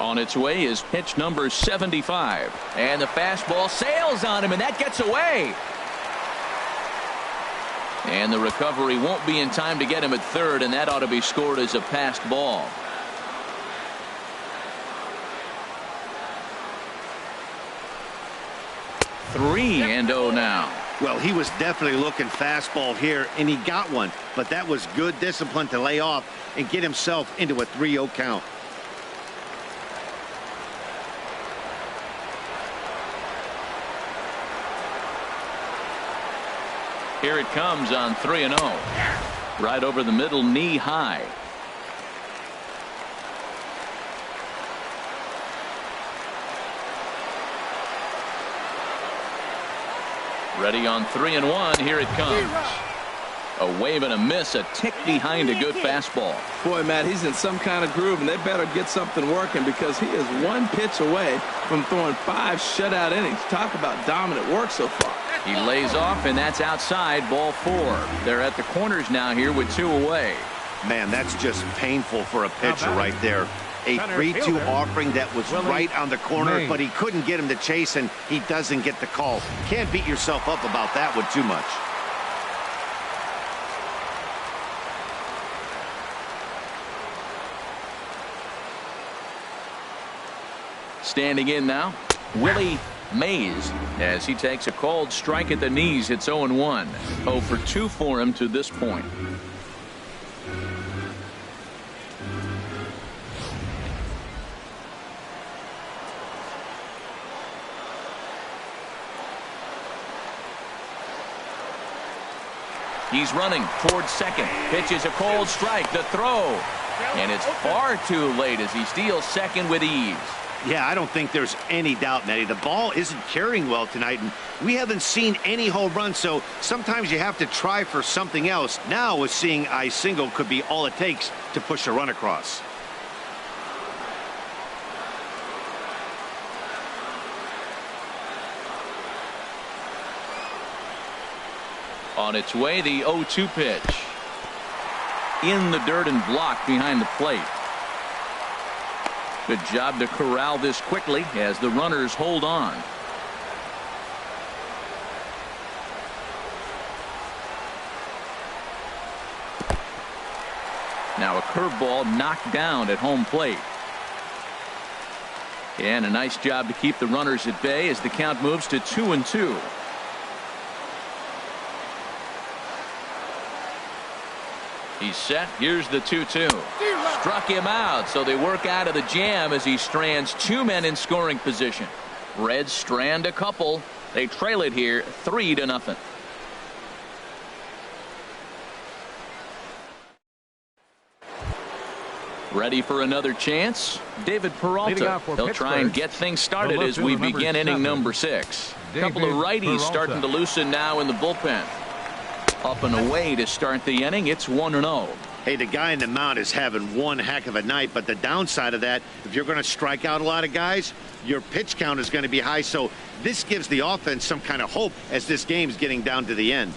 On its way is pitch number 75. And the fastball sails on him, and that gets away. And the recovery won't be in time to get him at third, and that ought to be scored as a passed ball. Three and 0 now. Well, he was definitely looking fastball here, and he got one. But that was good discipline to lay off and get himself into a 3-0 count. Here it comes on 3-0. Right over the middle, knee high. Ready on 3-1. Here it comes. A wave and a miss, a tick behind a good fastball. Boy, Matt, he's in some kind of groove, and they better get something working because he is one pitch away from throwing 5 shutout innings. Talk about dominant work so far. He lays off, and that's outside, ball 4. They're at the corners now here with 2 away. Man, that's just painful for a pitcher right there. A 3-2 offering that was right on the corner, but he couldn't get him to chase, and he doesn't get the call. Can't beat yourself up about that one too much. Standing in now, Willie Mays, as he takes a called strike at the knees. It's 0-1. 0 for 2 for him to this point. He's running towards second. Pitches a cold strike. The throw. And it's far too late as he steals second with ease. Yeah, I don't think there's any doubt, Nettie. The ball isn't carrying well tonight, and we haven't seen any home runs, so sometimes you have to try for something else. Now, with seeing I single could be all it takes to push a run across. On its way, the 0-2 pitch. In the dirt and blocked behind the plate. Good job to corral this quickly as the runners hold on. Now a curveball knocked down at home plate. And a nice job to keep the runners at bay as the count moves to 2-2. He's set. Here's the 2-2. Struck him out, so they work out of the jam as he strands 2 men in scoring position. Reds strand a couple. They trail it here 3-0. Ready for another chance? David Peralta. They'll try and get things started as we begin inning number 6. A couple of righties starting to loosen now in the bullpen. Up and away to start the inning. It's 1-0. Hey, the guy in the mound is having one heck of a night, but the downside of that, if you're going to strike out a lot of guys, your pitch count is going to be high, so this gives the offense some kind of hope as this game's getting down to the end.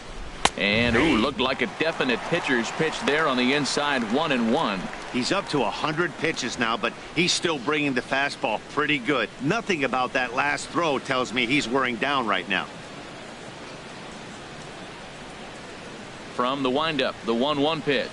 And looked like a definite pitcher's pitch there on the inside. 1-1. He's up to 100 pitches now, but he's still bringing the fastball pretty good. Nothing about that last throw tells me he's wearing down right now. From the windup, the 1-1 pitch.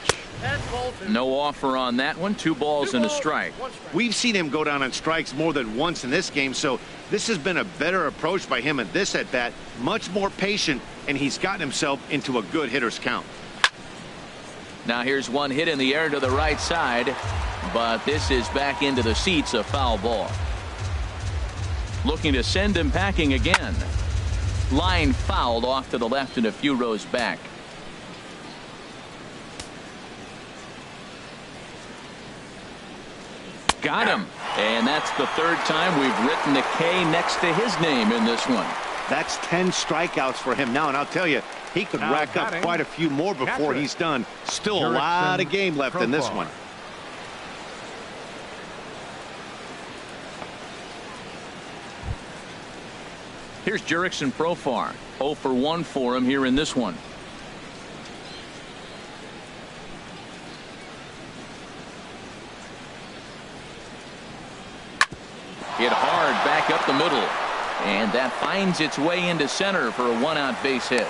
No offer on that one. 2 balls and a strike. We've seen him go down on strikes more than once in this game, so this has been a better approach by him at this at bat. Much more patient, and he's gotten himself into a good hitter's count. Now here's one hit in the air to the right side, but this is back into the seats, a foul ball. Looking to send him packing again. Line fouled off to the left and a few rows back. Got him. And that's the 3rd time we've written a K next to his name in this one. That's 10 strikeouts for him now, and I'll tell you, he could rack up quite a few more before he's done. Still a lot of game left in this one. Here's Jurickson Profar. 0 for 1 for him here in this one. Hit hard back up the middle. And that finds its way into center for a 1-out base hit.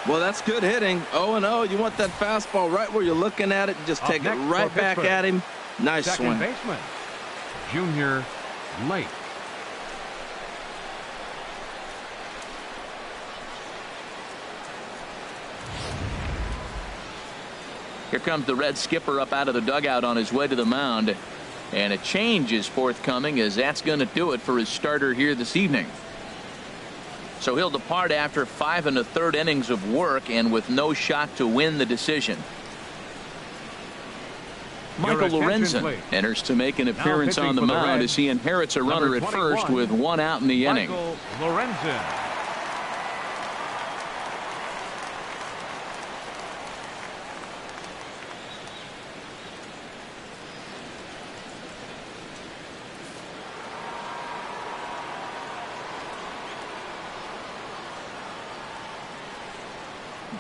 Well, that's good hitting. 0-0. You want that fastball right where you're looking at it. Just take it right back at him. Nice swing. Second baseman, Junior Lake. Here comes the Red skipper up out of the dugout on his way to the mound. And a change is forthcoming, as that's going to do it for his starter here this evening. So he'll depart after 5 1/3 innings of work and with no shot to win the decision. Michael Lorenzen enters to make an appearance on the mound as he inherits a runner at first with 1 out in the inning. Michael Lorenzen.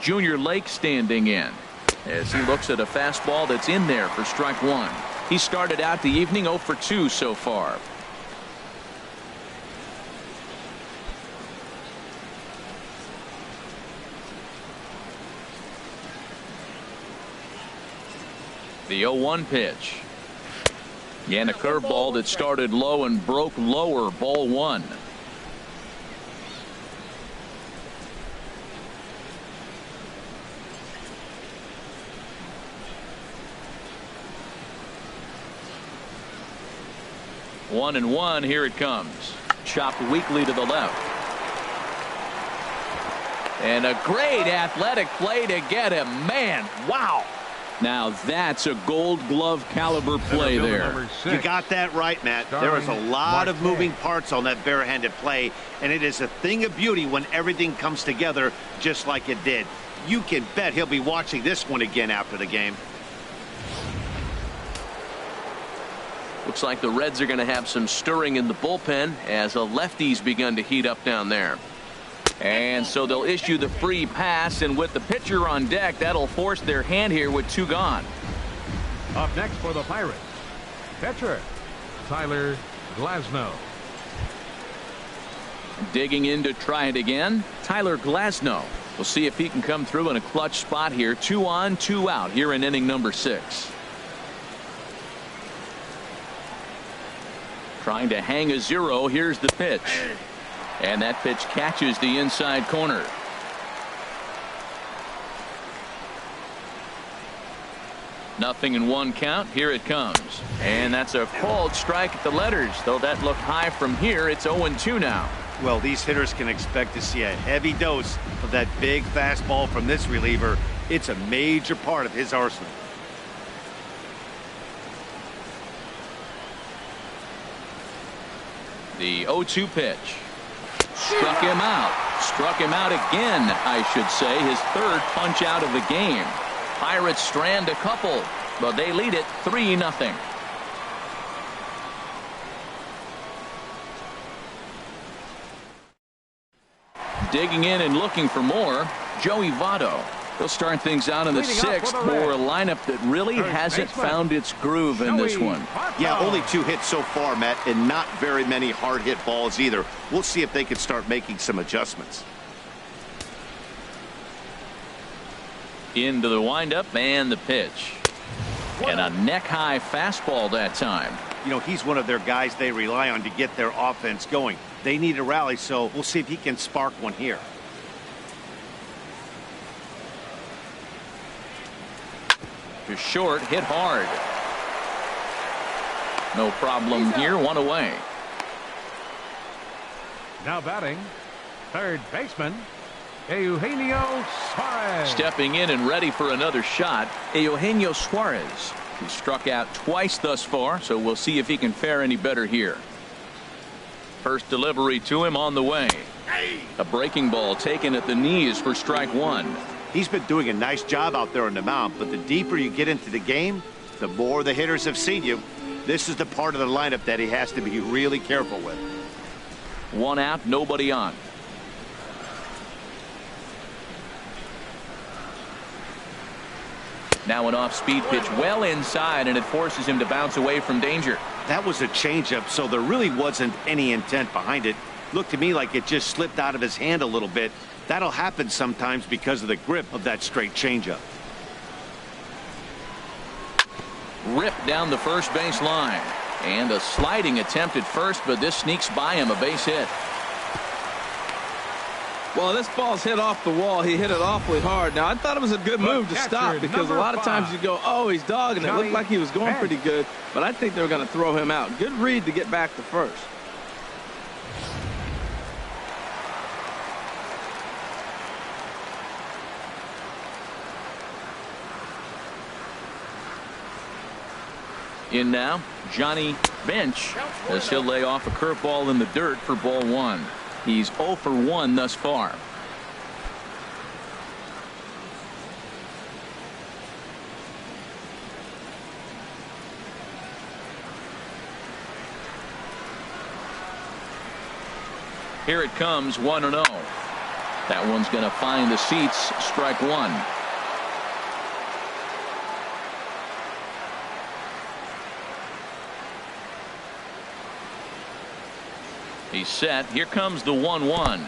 Junior Lake standing in as he looks at a fastball that's in there for strike 1. He started out the evening 0 for 2 so far. The 0-1 pitch. And a curveball that started low and broke lower. Ball 1. One and one. Here it comes. Chopped weakly to the left. And a great athletic play to get him. Man, wow. Now that's a Gold Glove caliber play there. You got that right, Matt. There is a lot of moving parts on that barehanded play, and it is a thing of beauty when everything comes together just like it did. You can bet he'll be watching this one again after the game. Looks like the Reds are going to have some stirring in the bullpen as a lefty's begun to heat up down there. And so they'll issue the free pass, and with the pitcher on deck, that'll force their hand here with 2 gone. Up next for the Pirates, pitcher Tyler Glasnow. Digging in to try it again, Tyler Glasnow. We'll see if he can come through in a clutch spot here. 2 on, 2 out here in inning number 6. Trying to hang a 0. Here's the pitch. And that pitch catches the inside corner. Nothing in 1 count. Here it comes. And that's a called strike at the letters. Though that looked high from here, it's 0-2 now. Well, these hitters can expect to see a heavy dose of that big fastball from this reliever. It's a major part of his arsenal. The 0-2 pitch. Struck him out. Struck him out again, I should say. His 3rd punch out of the game. Pirates strand a couple, but they lead it 3-0. Digging in and looking for more, Joey Votto. He'll start things out in the 6th for a lineup that really hasn't found its groove in this one. Yeah, only 2 hits so far, Matt, and not very many hard hit balls either. We'll see if they can start making some adjustments. Into the windup and the pitch. And a neck-high fastball that time. You know, he's one of their guys they rely on to get their offense going. They need a rally, so we'll see if he can spark one here. To short, hit hard. No problem here, 1 away. Now batting, 3rd baseman, Eugenio Suarez. Stepping in and ready for another shot, Eugenio Suarez. He struck out twice thus far, so we'll see if he can fare any better here. First delivery to him on the way. A breaking ball taken at the knees for strike 1. He's been doing a nice job out there on the mound, but the deeper you get into the game, the more the hitters have seen you. This is the part of the lineup that he has to be really careful with. 1 out, nobody on. Now an off-speed pitch well inside, and it forces him to bounce away from danger. That was a changeup, so there really wasn't any intent behind it. Looked to me like it just slipped out of his hand a little bit. That'll happen sometimes because of the grip of that straight changeup. Ripped down the first base line. And a sliding attempt at first, but this sneaks by him, a base hit. Well, this ball's hit off the wall. He hit it awfully hard. Now, I thought it was a good move to stop because a lot of times you go, oh, he's dogging it. It looked like he was going pretty good, but I think they were going to throw him out. Good read to get back to first. In now, Johnny Bench, as he'll lay off a curveball in the dirt for ball one. He's 0 for 1 thus far. Here it comes, 1-0. That one's going to find the seats, strike one. He's set. Here comes the 1-1.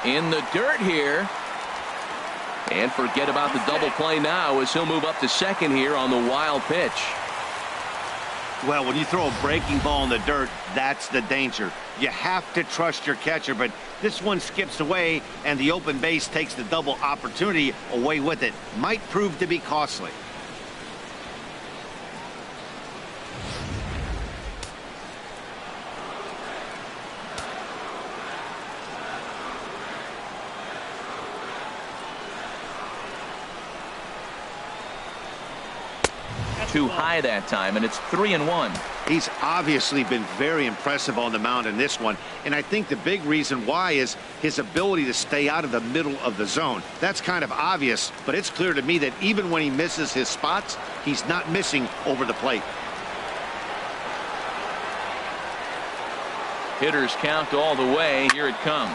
In the dirt here. And forget about the double play now as he'll move up to second here on the wild pitch. Well, when you throw a breaking ball in the dirt, that's the danger. You have to trust your catcher, but this one skips away and the open base takes the double opportunity away with it. Might prove to be costly. Too high that time, and it's 3-1. He's obviously been very impressive on the mound in this one, and I think the big reason why is his ability to stay out of the middle of the zone. That's kind of obvious, but it's clear to me that even when he misses his spots, he's not missing over the plate. Hitters count all the way. Here it comes.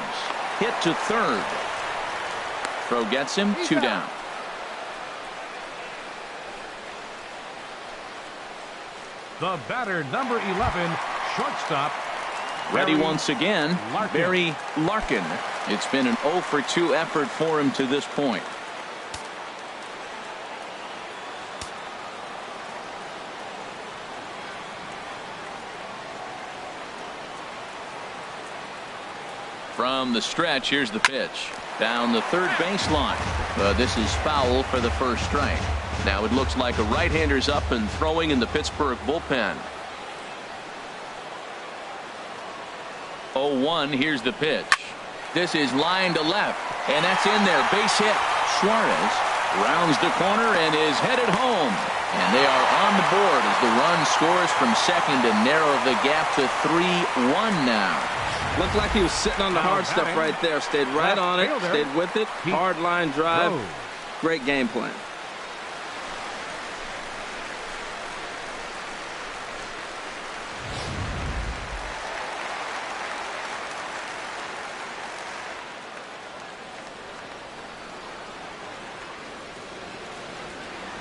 Hit to third. Throw gets him, 2 down. The batter, number 11, shortstop. Ready once again, Barry Larkin. It's been an 0 for 2 effort for him to this point. From the stretch, here's the pitch. Down the third baseline. This is foul for the first strike. Now it looks like a right-hander's up and throwing in the Pittsburgh bullpen. 0-1, here's the pitch. This is line to left, and that's in there. Base hit. Suarez rounds the corner and is headed home. And they are on the board as the run scores from second to narrow the gap to 3-1 now. Looked like he was sitting on the hard stuff right there. Stayed right on it, stayed with it. Hard line drive. Great game plan.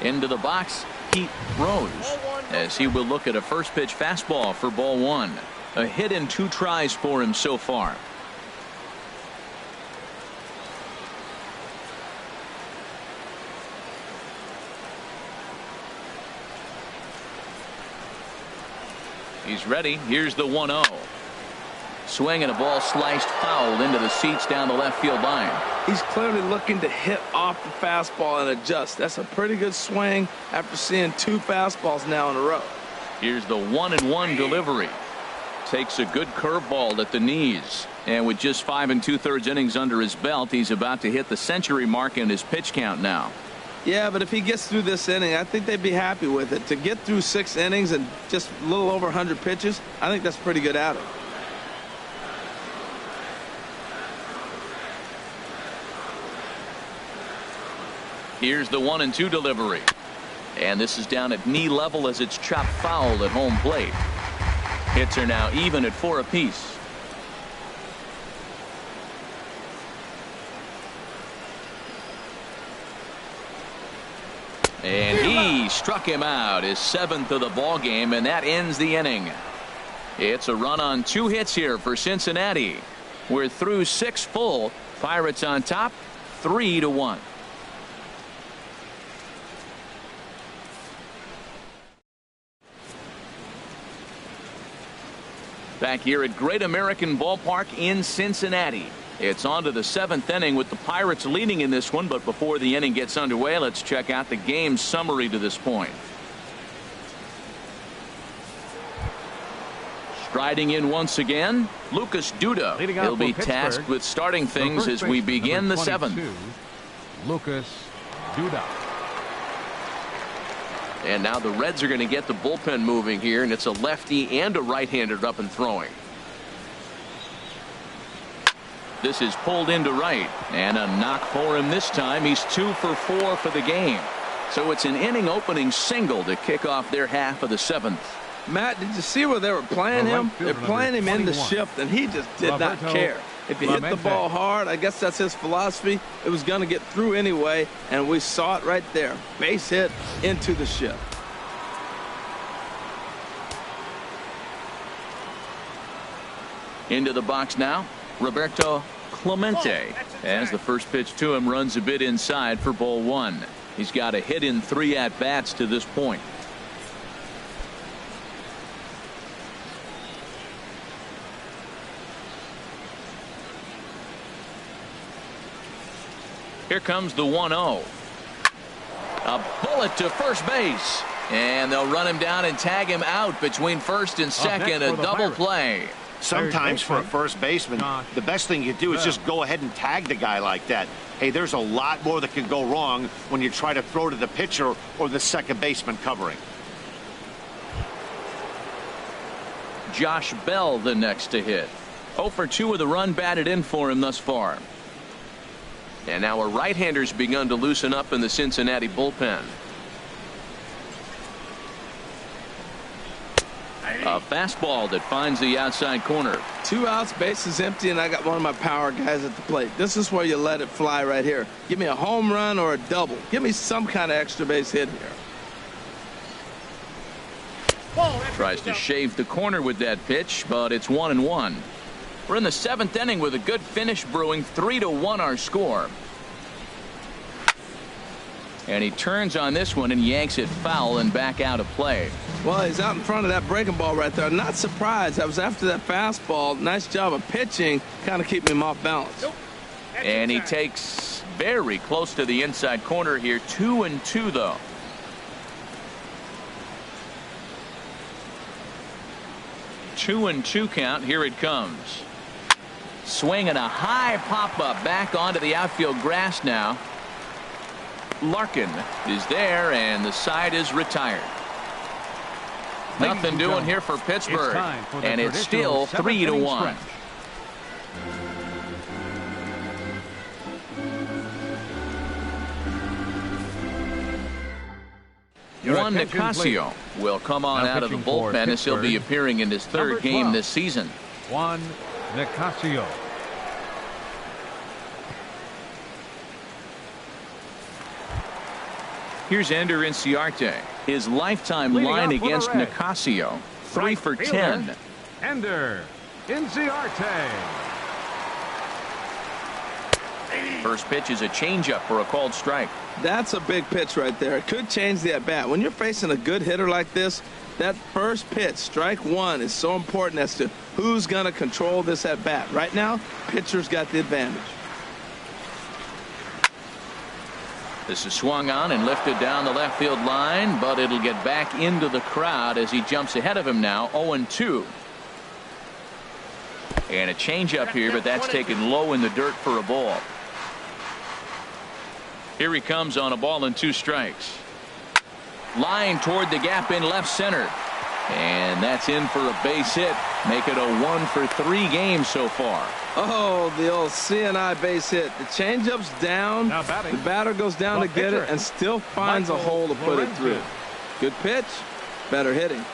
Into the box, Pete Rose, as he will look at a first pitch fastball for ball one. A hit in 2 tries for him so far. He's ready. Here's the 1-0. Swing and a ball sliced foul into the seats down the left field line. He's clearly looking to hit off the fastball and adjust. That's a pretty good swing after seeing 2 fastballs now in a row. Here's the 1-1 delivery. Takes a good curveball at the knees. And with just 5 2/3 innings under his belt, he's about to hit the century mark in his pitch count now. Yeah, but if he gets through this inning, I think they'd be happy with it. To get through 6 innings and just a little over 100 pitches, I think that's pretty good outing. Here's the 1-2 delivery. And this is down at knee level as it's chopped foul at home plate. Hits are now even at 4 apiece. And he He struck him out, his 7th of the ball game, and that ends the inning. It's a run on 2 hits here for Cincinnati. We're through 6 full. Pirates on top, 3-1. Back here at Great American Ballpark in Cincinnati. It's on to the 7th inning with the Pirates leading in this one, but before the inning gets underway, let's check out the game summary to this point. Striding in once again, Lucas Duda. He'll be tasked with starting things as we begin the 7th. Lucas Duda. And now the Reds are going to get the bullpen moving here, and it's a lefty and a right-hander up and throwing. This is pulled into right, and a knock for him this time. He's 2 for 4 for the game. So it's an inning opening single to kick off their half of the 7th. Matt, did you see where they were playing him? They're playing him in the shift, and he just did not care. If you hit the ball hard, I guess that's his philosophy. It was going to get through anyway, and we saw it right there. Base hit into the shift. Into the box now, Roberto Clemente. As the first pitch to him runs a bit inside for ball 1. He's got a hit in 3 at-bats to this point. Here comes the 1-0. A bullet to first base. And they'll run him down and tag him out between first and second. A double play. Sometimes for a first baseman, the best thing you do is just go ahead and tag the guy like that. Hey, there's a lot more that can go wrong when you try to throw to the pitcher or the second baseman covering. Josh Bell the next to hit. 0 for 2 with a run batted in for him thus far. And now a right-hander's begun to loosen up in the Cincinnati bullpen. A fastball that finds the outside corner. 2 outs, bases empty, and I got one of my power guys at the plate. This is where you let it fly right here. Give me a home run or a double. Give me some kind of extra base hit here. Tries to shave the corner with that pitch, but it's 1-1. We're in the 7th inning with a good finish brewing. 3-1 our score. And he turns on this one and yanks it foul and back out of play. Well, he's out in front of that breaking ball right there. I'm not surprised. I was after that fastball. Nice job of pitching, kind of keeping him off balance. And he takes very close to the inside corner here. 2-2 though. Two and 2 count. Here it comes. Swinging a high pop-up back onto the outfield grass now. Larkin is there, and the side is retired. Nothing doing here for Pittsburgh, and it's still 3-1. Juan Nicasio will come on out of the bullpen as he'll be appearing in his 3rd game this season. Juan Nicasio. Here's Ender Inciarte. His lifetime line against Nicasio, 3 for 10. Ender Inciarte. First pitch is a changeup for a called strike. That's a big pitch right there. It could change the at-bat. When you're facing a good hitter like this, that first pitch, strike 1, is so important as to who's going to control this at-bat. Right now, pitcher's got the advantage. This is swung on and lifted down the left field line, but it'll get back into the crowd as he jumps ahead of him now. 0-2. And a changeup here, but that's taken low in the dirt for a ball. Here he comes on a ball and 2 strikes. Line toward the gap in left center. And that's in for a base hit. Make it a 1 for 3 game so far. Oh, the old CNI base hit. The changeup's down. The batter goes down to get it and still finds a hole to put it through. Good pitch. Better hitting.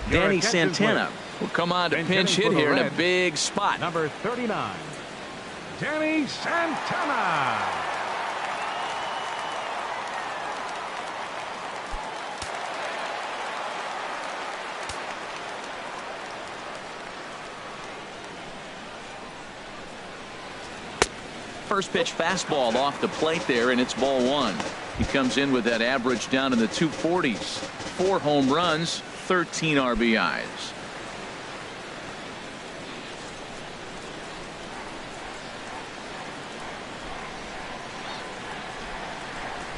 Danny Santana will come on to pinch hit here in a big spot. Number 39. Danny Santana. First pitch fastball off the plate there, and it's ball one. He comes in with that average down in the 240s. 4 home runs, 13 RBIs.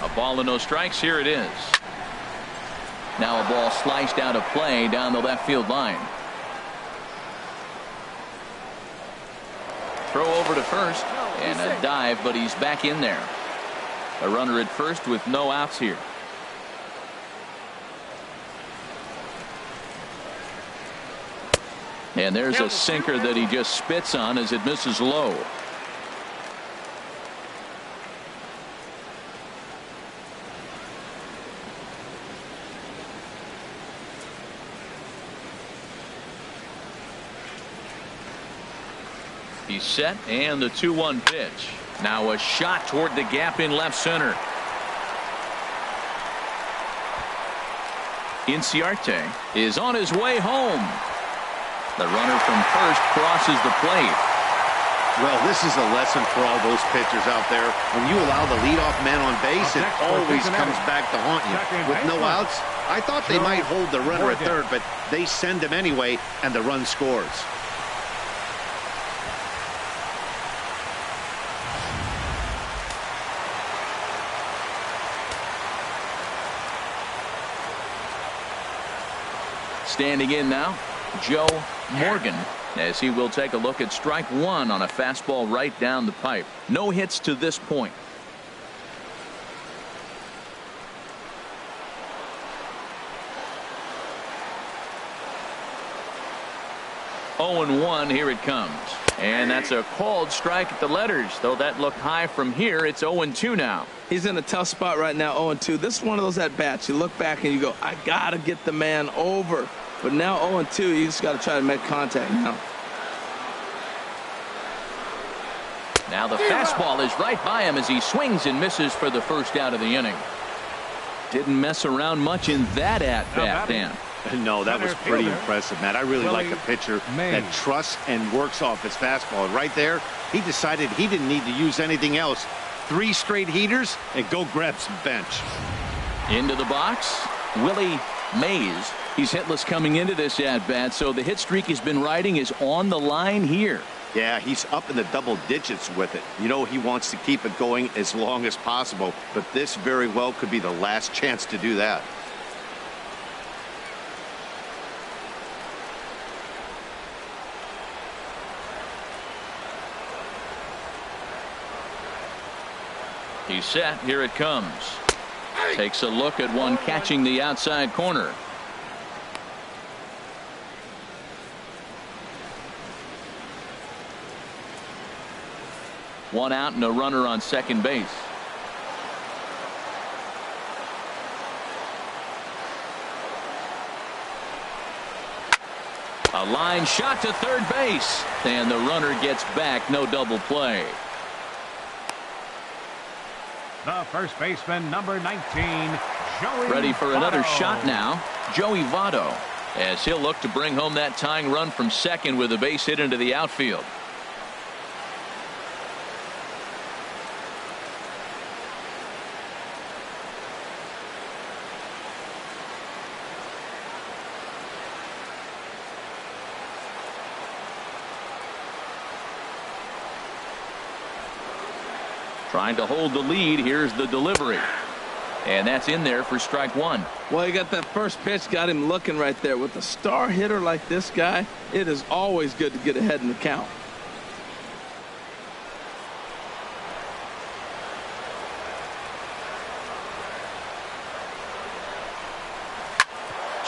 A ball and no strikes. Here it is. Now a ball sliced out of play down the left field line. Throw over to first and a dive, but he's back in there. A runner at first with no outs here. And there's a sinker that he just spits on as it misses low. He's set, and the 2-1 pitch. Now a shot toward the gap in left center. Inciarte is on his way home. The runner from first crosses the plate. Well, this is a lesson for all those pitchers out there. When you allow the leadoff man on base, it always comes back to haunt you. With no outs, I thought they might hold the runner at third, but they send him anyway, and the run scores. Standing in now, Joe Morgan, as he will take a look at strike one on a fastball right down the pipe. No hits to this point. Oh and 1, here it comes. And that's a called strike at the letters, though that looked high from here. It's 0 and 2 now. He's in a tough spot right now, 0 and 2. This is one of those at-bats. You look back and you go, I got to get the man over. But now 0 and 2, you just got to try to make contact now. Now the fastball is right by him as he swings and misses for the first out of the inning. Didn't mess around much in that at-bat, Dan. No, that was pretty impressive, Matt. I really like a pitcher that trusts and works off his fastball. And right there, he decided he didn't need to use anything else. 3 straight heaters and go grab some bench. Into the box, Willie Mays. He's hitless coming into this at-bat, so the hit streak he's been riding is on the line here. Yeah, he's up in the double digits with it. You know, he wants to keep it going as long as possible, but this very well could be the last chance to do that. He's set. Here it comes. Takes a look at one catching the outside corner. One out and a runner on second base. A line shot to third base, and the runner gets back. No double play. The first baseman, number 19, Joey Ready for another Bartow. shot now, Joey Votto, as he'll look to bring home that tying run from second with a base hit into the outfield. Trying to hold the lead. Here's the delivery. And that's in there for strike one. Well, you got that first pitch, got him looking right there. With a star hitter like this guy, it is always good to get ahead in the count.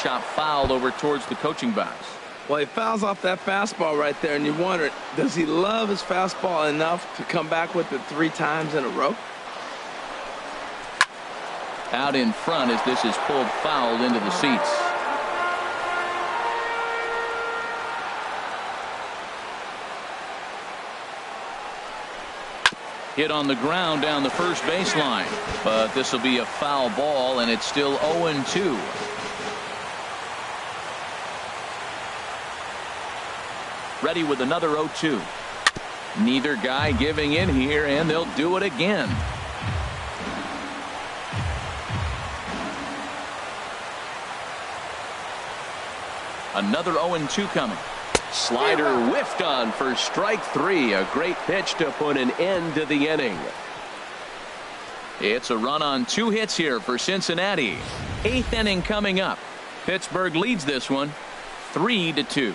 Chop fouled over towards the coaching box. Well, he fouls off that fastball right there, and you wonder, does he love his fastball enough to come back with it 3 times in a row? Out in front as this is pulled fouled into the seats. Hit on the ground down the first baseline. But this will be a foul ball, and it's still 0-2. Ready with another 0-2. Neither guy giving in here, and they'll do it again. Another 0-2 coming. Slider whiffed on for strike 3. A great pitch to put an end to the inning. It's a run on 2 hits here for Cincinnati. 8th inning coming up. Pittsburgh leads this one 3-2.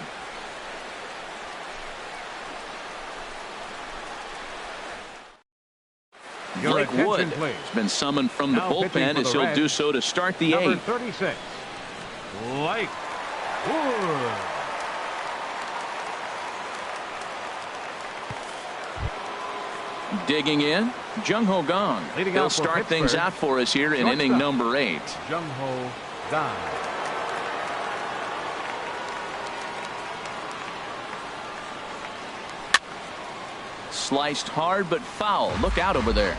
Blake Wood has been summoned from the bullpen as he'll do so to start the 8th. 36, Blake Wood. Digging in, Jung-Ho Gong. He'll start things out for us here in inning number 8. Jung-Ho Gong. Sliced hard but foul. Look out over there.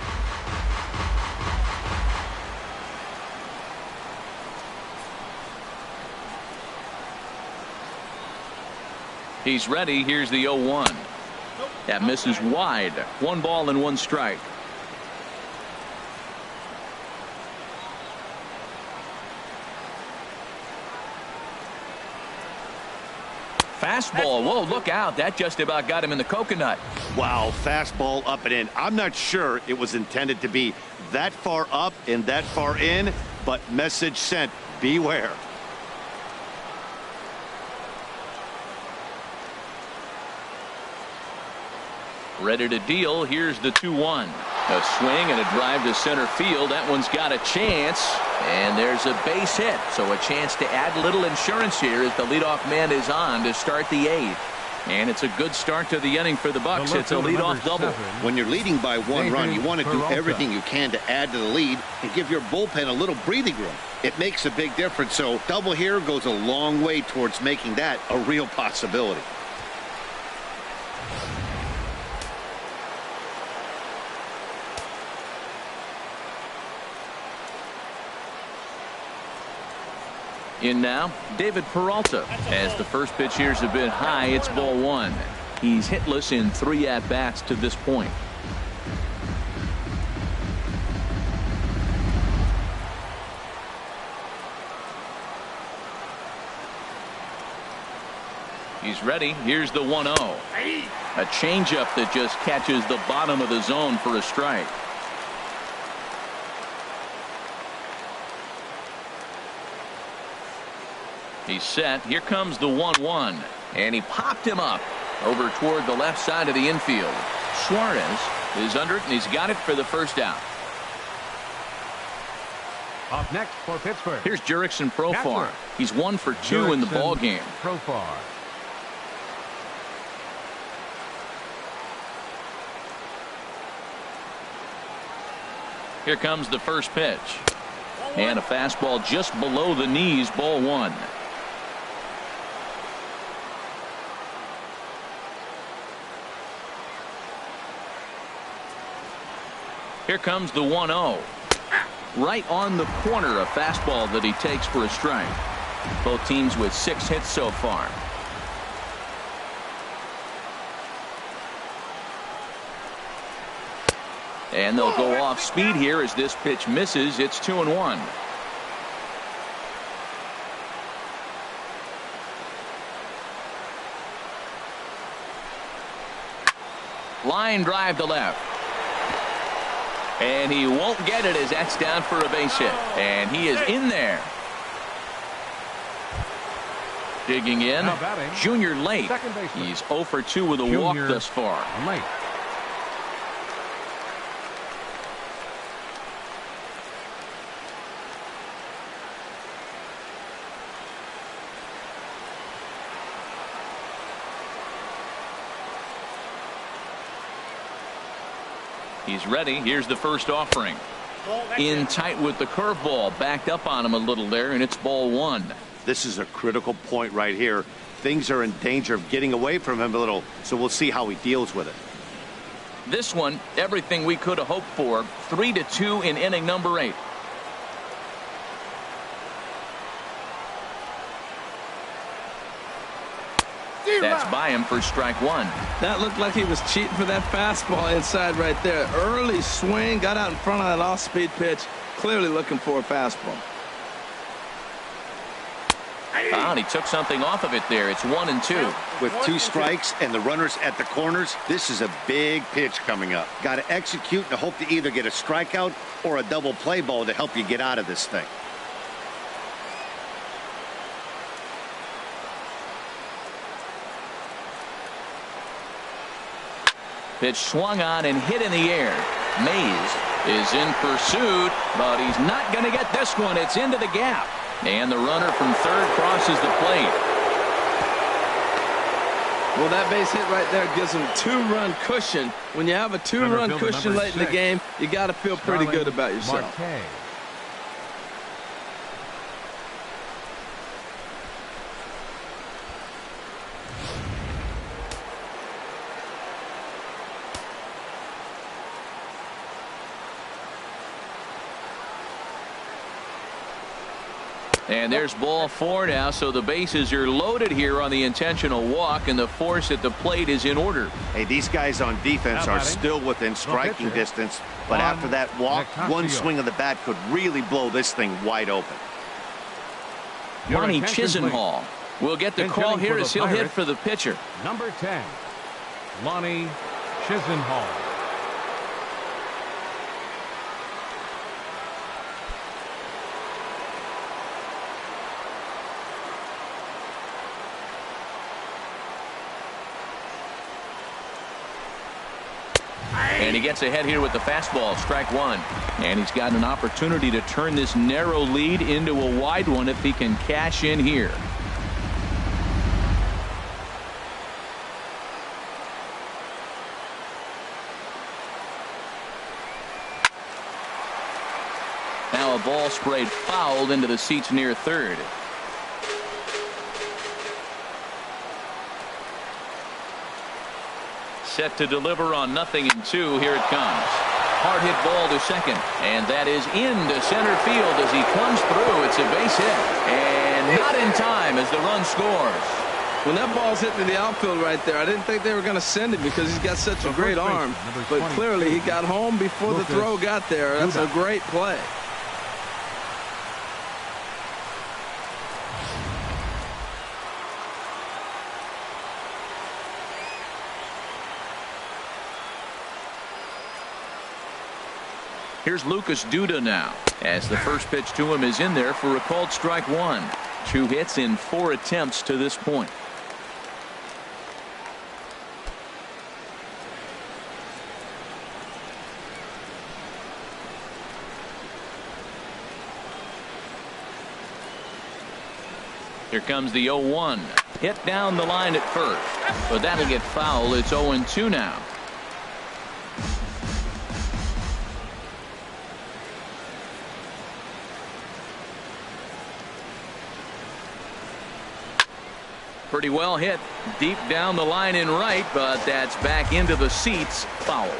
He's ready. Here's the 0-1. That misses wide. 1 ball and 1 strike. Fastball. Whoa, look out. That just about got him in the coconut. Wow, fastball up and in. I'm not sure it was intended to be that far up and that far in, but message sent. Beware. Ready to deal. Here's the 2-1. A swing and a drive to center field. That one's got a chance. And there's a base hit. So a chance to add a little insurance here as the leadoff man is on to start the 8th. And it's a good start to the inning for the Bucks. It's a leadoff double. When you're leading by 1 run, you want to do everything you can to add to the lead and give your bullpen a little breathing room. It makes a big difference. So double here goes a long way towards making that a real possibility. In now, David Peralta. As the first pitch here's a bit high, it's ball 1. He's hitless in 3 at-bats to this point. He's ready. Here's the 1-0. A changeup that just catches the bottom of the zone for a strike. He's set. Here comes the 1-1. And he popped him up over toward the left side of the infield. Suarez is under it, and he's got it for the first out. Up next for Pittsburgh. Here's Jurickson Profar. He's 1 for 2 in the ball game. Profar. Here comes the first pitch. And a fastball just below the knees, ball 1. Here comes the 1-0. Right on the corner, a fastball that he takes for a strike. Both teams with 6 hits so far. And they'll go off speed here as this pitch misses. It's 2-1. Line drive to left. And he won't get it as that's down for a base hit. And he is in there. Digging in, Junior Lake. He's 0 for 2 with a walk thus far. Lake. He's ready. Here's the first offering. In tight with the curveball. Backed up on him a little there, and it's ball 1. This is a critical point right here. Things are in danger of getting away from him a little, so we'll see how he deals with it. This one, everything we could have hoped for. 3-2 in inning number 8. That's by him for strike 1. That looked like he was cheating for that fastball inside right there. Early swing, got out in front of that off-speed pitch. Clearly looking for a fastball. And he took something off of it there. It's 1-2. With 2 strikes and the runners at the corners, this is a big pitch coming up. Got to execute and hope to either get a strikeout or a double play ball to help you get out of this thing. Pitch swung on and hit in the air. Mays is in pursuit, but he's not going to get this one. It's into the gap. And the runner from third crosses the plate. Well, that base hit right there gives him 2-run cushion. When you have a 2-run cushion late in the game, you got to feel pretty good about yourself. And there's ball 4 now, so the bases are loaded here on the intentional walk, and the force at the plate is in order. Hey, these guys on defense are still within striking distance, but after that walk, one swing of the bat could really blow this thing wide open. Lonnie Chisenhall will get the call here as he'll hit for the pitcher. Number 10, Lonnie Chisenhall. And he gets ahead here with the fastball, strike 1. And he's got an opportunity to turn this narrow lead into a wide one if he can cash in here. Now a ball sprayed fouled into the seats near third. Set to deliver on 0-2. Here it comes. Hard hit ball to second, and that is into center field as he comes through. It's a base hit, and not in time as the run scores. When that ball's hit to the outfield right there, I didn't think they were going to send it because he's got such a great arm. But clearly he got home before the throw got there. That's a great play. Here's Lucas Duda now, as the first pitch to him is in there for a called strike 1. 2 hits in 4 attempts to this point. Here comes the 0-1. Hit down the line at first, but that'll get foul. It's 0-2 now. Pretty well hit deep down the line in right, but that's back into the seats, foul.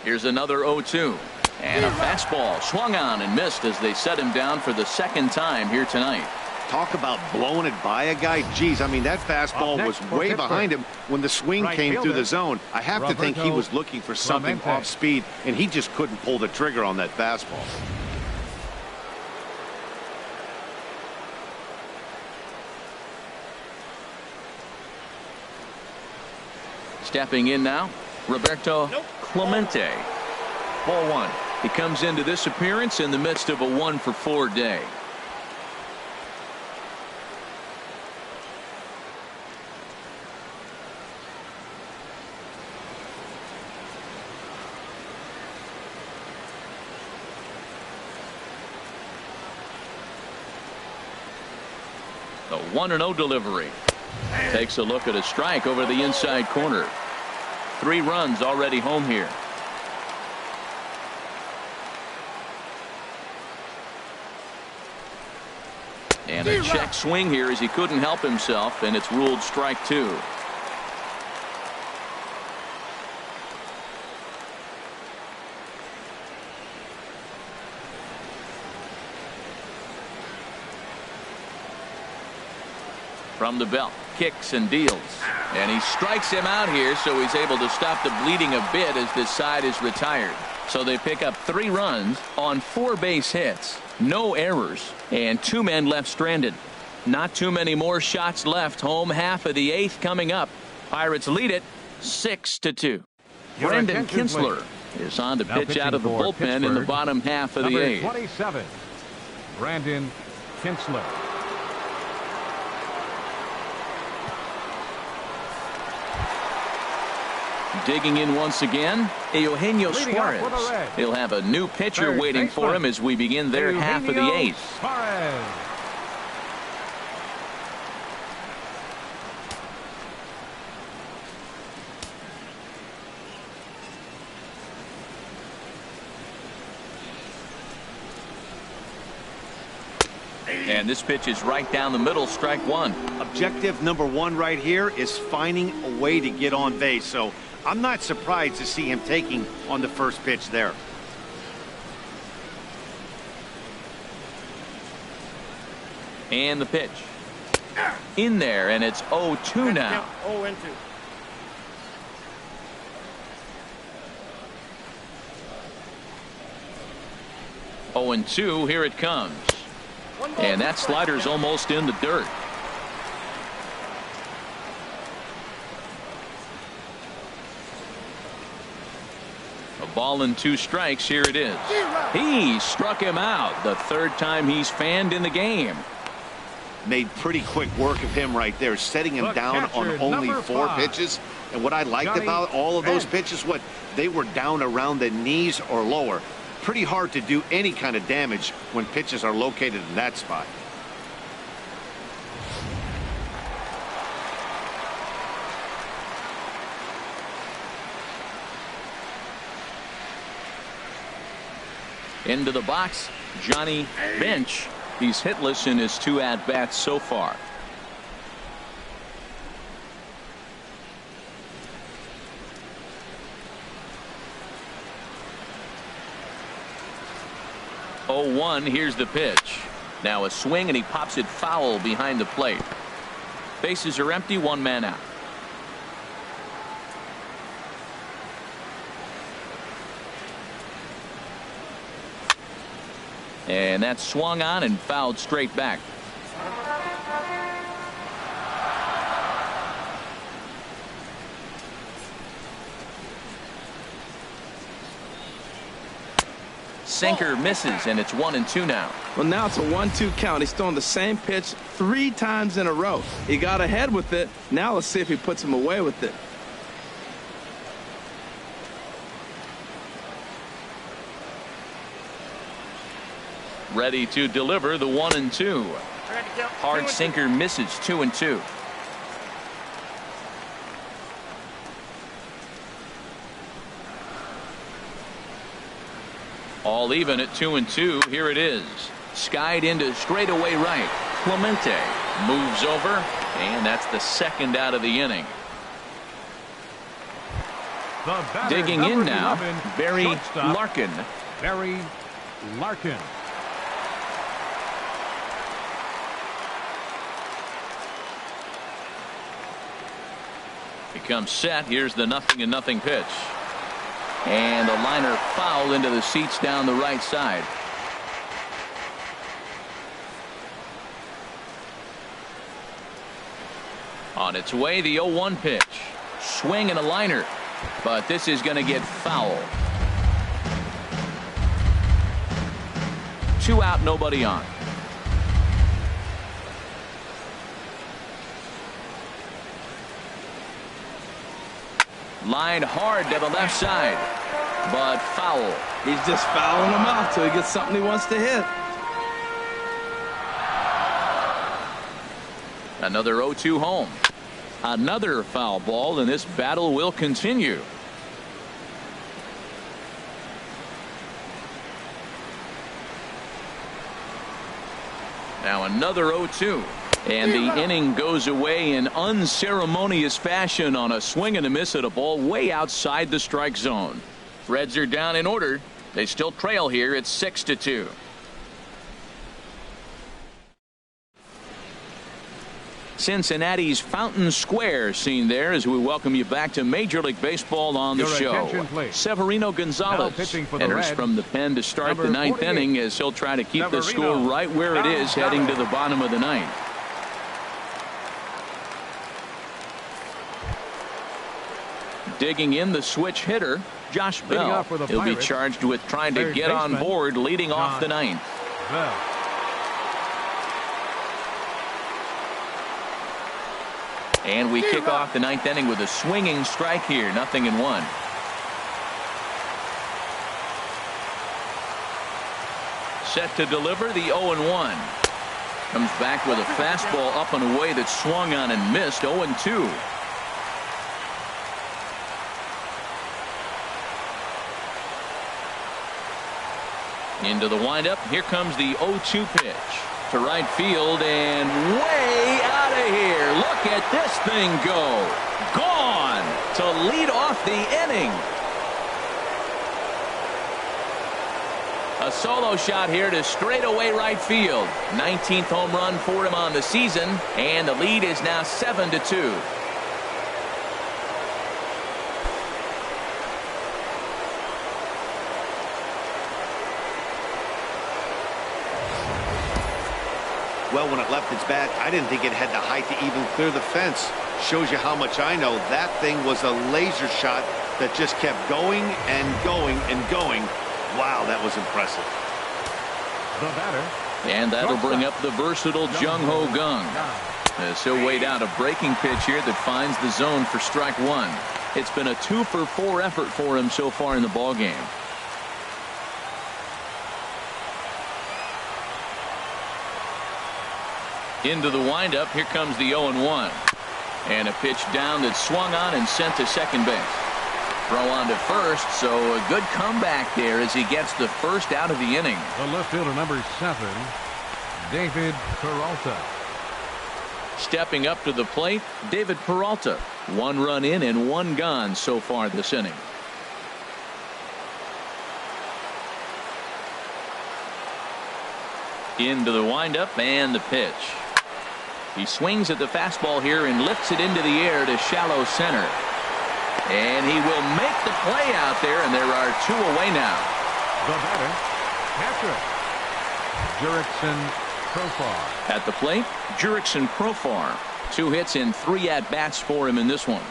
Here's another 0-2, and a fastball swung on and missed as they set him down for the second time here tonight. Talk about blowing it by a guy. Geez, I mean, that fastball was way behind him when the swing came through the zone. I have to think he was looking for something off speed, and he just couldn't pull the trigger on that fastball. Stepping in now, Roberto Clemente. Ball 1. He comes into this appearance in the midst of a 1-for-4 day. The 1-0 delivery. Takes a look at a strike over the inside corner. 3 runs already home here. And a check swing here as he couldn't help himself, and it's ruled strike 2. From the belt, kicks and deals, and he strikes him out here, so he's able to stop the bleeding a bit as this side is retired. So they pick up 3 runs on 4 base hits, no errors, and 2 men left stranded. Not too many more shots left. Home half of the 8th coming up. Pirates lead it 6-2. Brendan Kinsler is on to pitch out of the bullpen in the bottom half of the 8th. 27, Brandon Kinsler. Digging in once again, Eugenio Suarez. He'll have a new pitcher waiting for him as we begin their half of the 8th. Suarez. And this pitch is right down the middle, strike 1. Objective number 1 right here is finding a way to get on base. So I'm not surprised to see him taking on the first pitch there. And the pitch. In there, and it's 0-2 now. 0-2. Oh, and 2, here it comes. And that slider's almost in the dirt. A ball and 2 strikes. Here it is. He struck him out the 3rd time he's fanned in the game. Made pretty quick work of him right there, setting him down on only 4 pitches. And what I liked about all of those pitches, what they were down around the knees or lower. Pretty hard to do any kind of damage when pitches are located in that spot. Into the box, Johnny Bench. He's hitless in his 2 at-bats so far. Oh, 1, here's the pitch. Now a swing, and he pops it foul behind the plate. Bases are empty, 1 man out. And that's swung on and fouled straight back. Sinker misses, and it's 1-2 now. Well, now it's a 1-2 count. He's throwing the same pitch 3 times in a row. He got ahead with it. Now let's see if he puts him away with it. Ready to deliver the 1-2. Hard sinker misses, 2-2. All even at 2-2. Here it is. Skied into straightaway right. Clemente moves over, and that's the 2nd out of the inning. Digging in now, Barry Larkin. Barry Larkin. He comes set. Here's the 0-0 pitch. And a liner foul into the seats down the right side. On its way, the 0-1 pitch. Swing and a liner. But this is going to get foul. 2 out, nobody on. Line hard to the left side, but foul. He's just fouling him out till he gets something he wants to hit. Another 0-2 home. Another foul ball, and this battle will continue. Now another 0-2. And the inning goes away in unceremonious fashion on a swing and a miss at a ball way outside the strike zone. Reds are down in order. They still trail here. It's 6-2. Cincinnati's Fountain Square scene there as we welcome you back to Major League Baseball on the show. Severino Gonzalez enters from the pen to start the ninth inning as he'll try to keep the score right where it is heading to the bottom of the ninth. Digging in the switch hitter, Josh Bell. He'll be charged with trying to get on board leading off the ninth. And we kick off the ninth inning with a swinging strike here. 0-1. Set to deliver the 0-1. Comes back with a fastball up and away that swung on and missed. 0-2. Into the windup. Here comes the 0-2 pitch to right field and way out of here. Look at this thing go. Gone to lead off the inning. A solo shot here to straightaway right field. 19th home run for him on the season, and the lead is now 7-2. Well, when it left its bat, I didn't think it had the height to even clear the fence. Shows you how much I know. That thing was a laser shot that just kept going and going and going. Wow, that was impressive. The batter. And that'll bring up the versatile Jung-Ho Kang. As he'll wait out a breaking pitch here that finds the zone for strike one. It's been a 2-for-4 effort for him so far in the ballgame. Into the windup. Here comes the 0-1. And a pitch down that swung on and sent to second base. Throw on to first, so a good comeback there as he gets the first out of the inning. The left fielder, number 7, David Peralta. Stepping up to the plate, David Peralta. 1 run in and 1 gone so far this inning. Into the windup and the pitch. He swings at the fastball here and lifts it into the air to shallow center. And he will make the play out there, and there are 2 away now. The batter, catcher, Jurickson Profar. At the plate, Jurickson Profar. 2 hits and 3 at-bats for him in this one.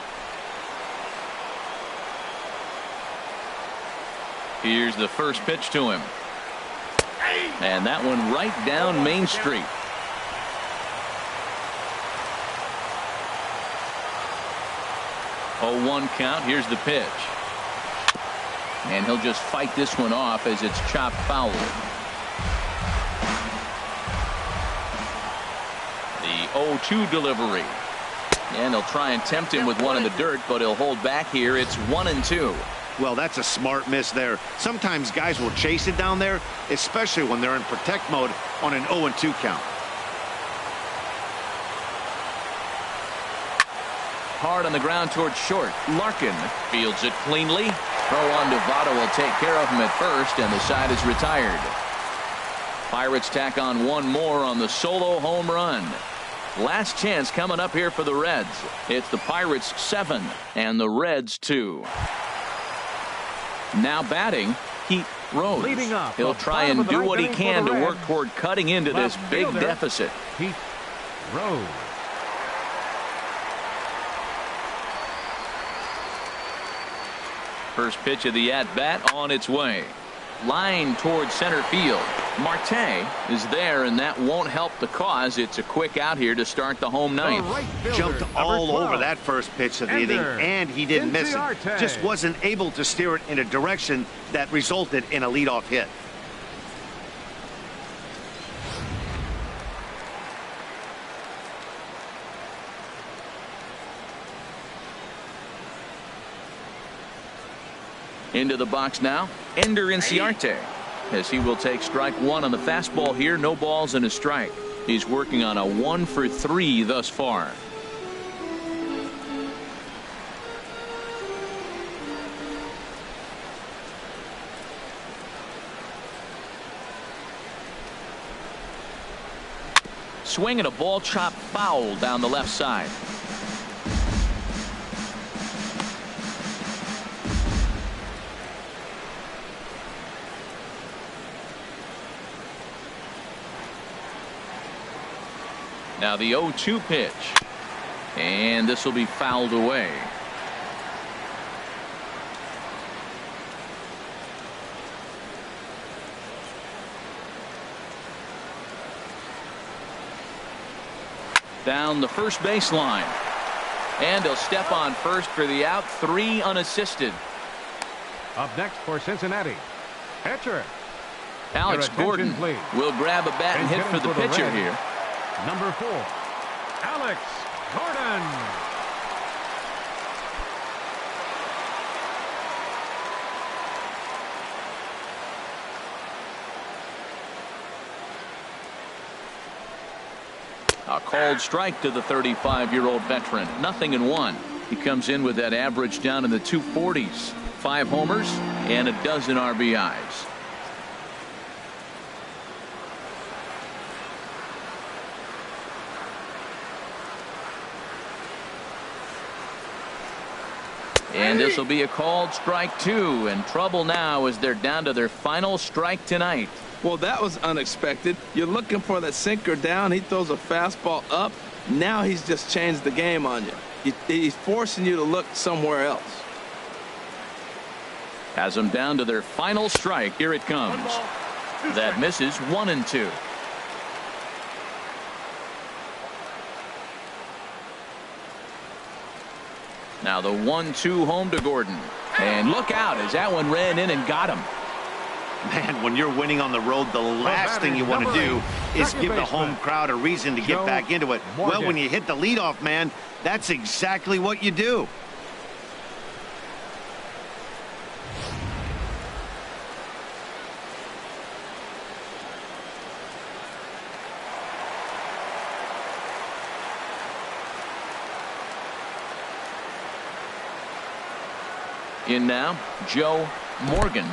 Here's the first pitch to him. And that one right down Main Street. 0-1 count. Here's the pitch. And he'll just fight this one off as it's chopped foul. The 0-2 delivery. And they'll try and tempt him with one in the dirt, but he'll hold back here. It's 1-2. Well, that's a smart miss there. Sometimes guys will chase it down there, especially when they're in protect mode on an 0-2 count. Hard on the ground towards short. Larkin fields it cleanly. Throw on to Bartow will take care of him at first, and the side is retired. Pirates tack on 1 more on the solo home run. Last chance coming up here for the Reds. It's the Pirates 7 and the Reds 2. Now batting, Heat Rose. He'll try and do what he can to work toward cutting into this big deficit. Heat Rose. First pitch of the at-bat on its way. Line towards center field. Marte is there, and that won't help the cause. It's a quick out here to start the home ninth. Jumped all over that first pitch of the inning, and he didn't miss it. Just wasn't able to steer it in a direction that resulted in a leadoff hit. Into the box now, Ender Inciarte, as he will take strike 1 on the fastball here. No balls and a strike. He's working on a 1-for-3 thus far. Swinging a ball chopped foul down the left side. Now the 0-2 pitch. And this will be fouled away. Down the first baseline. And he'll step on first for the out. 3 unassisted. Up next for Cincinnati, pitcher Alex Gordon please. will grab a bat and hit for the pitcher here. Number 4, Alex Gordon. A called strike to the 35-year-old veteran. 0-1. He comes in with that average down in the 240s. 5 homers and a dozen RBIs. And this will be a called strike 2, and trouble now as they're down to their final strike tonight. Well, that was unexpected. You're looking for that sinker down. He throws a fastball up. Now he's just changed the game on you. He's forcing you to look somewhere else. Has them down to their final strike. Here it comes. That misses. 1-2. Now the 1-2 home to Gordon. And look out as that one ran in and got him. Man, when you're winning on the road, the last thing you want to do is give the home crowd a reason to get back into it. Well, when you hit the leadoff man, that's exactly what you do. In now, Joe Morgan.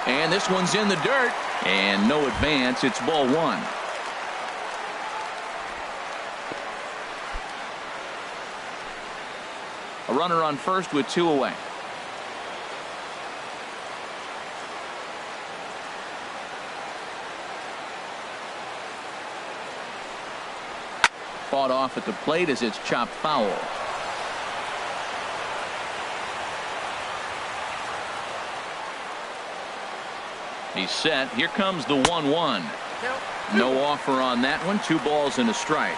And this one's in the dirt. And no advance. It's ball 1. A runner on first with 2 away. Fought off at the plate as it's chopped foul. He's set. Here comes the 1-1. No offer on that one. 2 balls and a strike.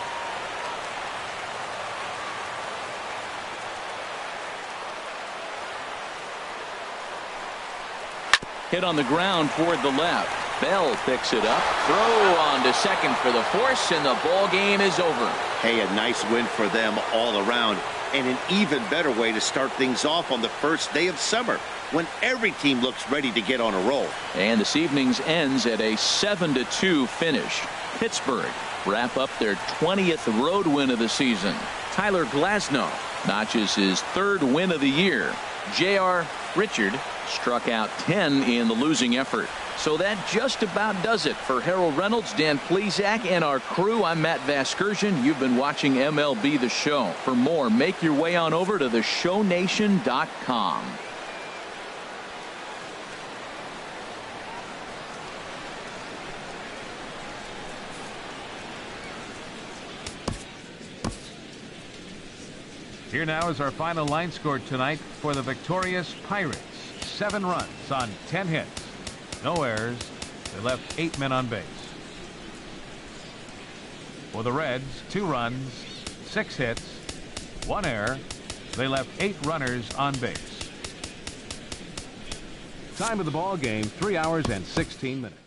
Hit on the ground toward the left. Bell picks it up. Throw on to second for the force, and the ball game is over. Hey, a nice win for them all around, and an even better way to start things off on the first day of summer, when every team looks ready to get on a roll. And this evening's ends at a 7-2 finish. Pittsburgh wrap up their 20th road win of the season. Tyler Glasnow notches his 3rd win of the year. J.R. Richard struck out 10 in the losing effort. So that just about does it for Harold Reynolds, Dan Plesac, and our crew. I'm Matt Vasgersian. You've been watching MLB The Show. For more, make your way on over to theshownation.com. Here now is our final line score tonight for the victorious Pirates. 7 runs on 10 hits. No errors. They left 8 men on base. For the Reds, 2 runs, 6 hits, 1 error. They left 8 runners on base. Time of the ball game, 3 hours and 16 minutes.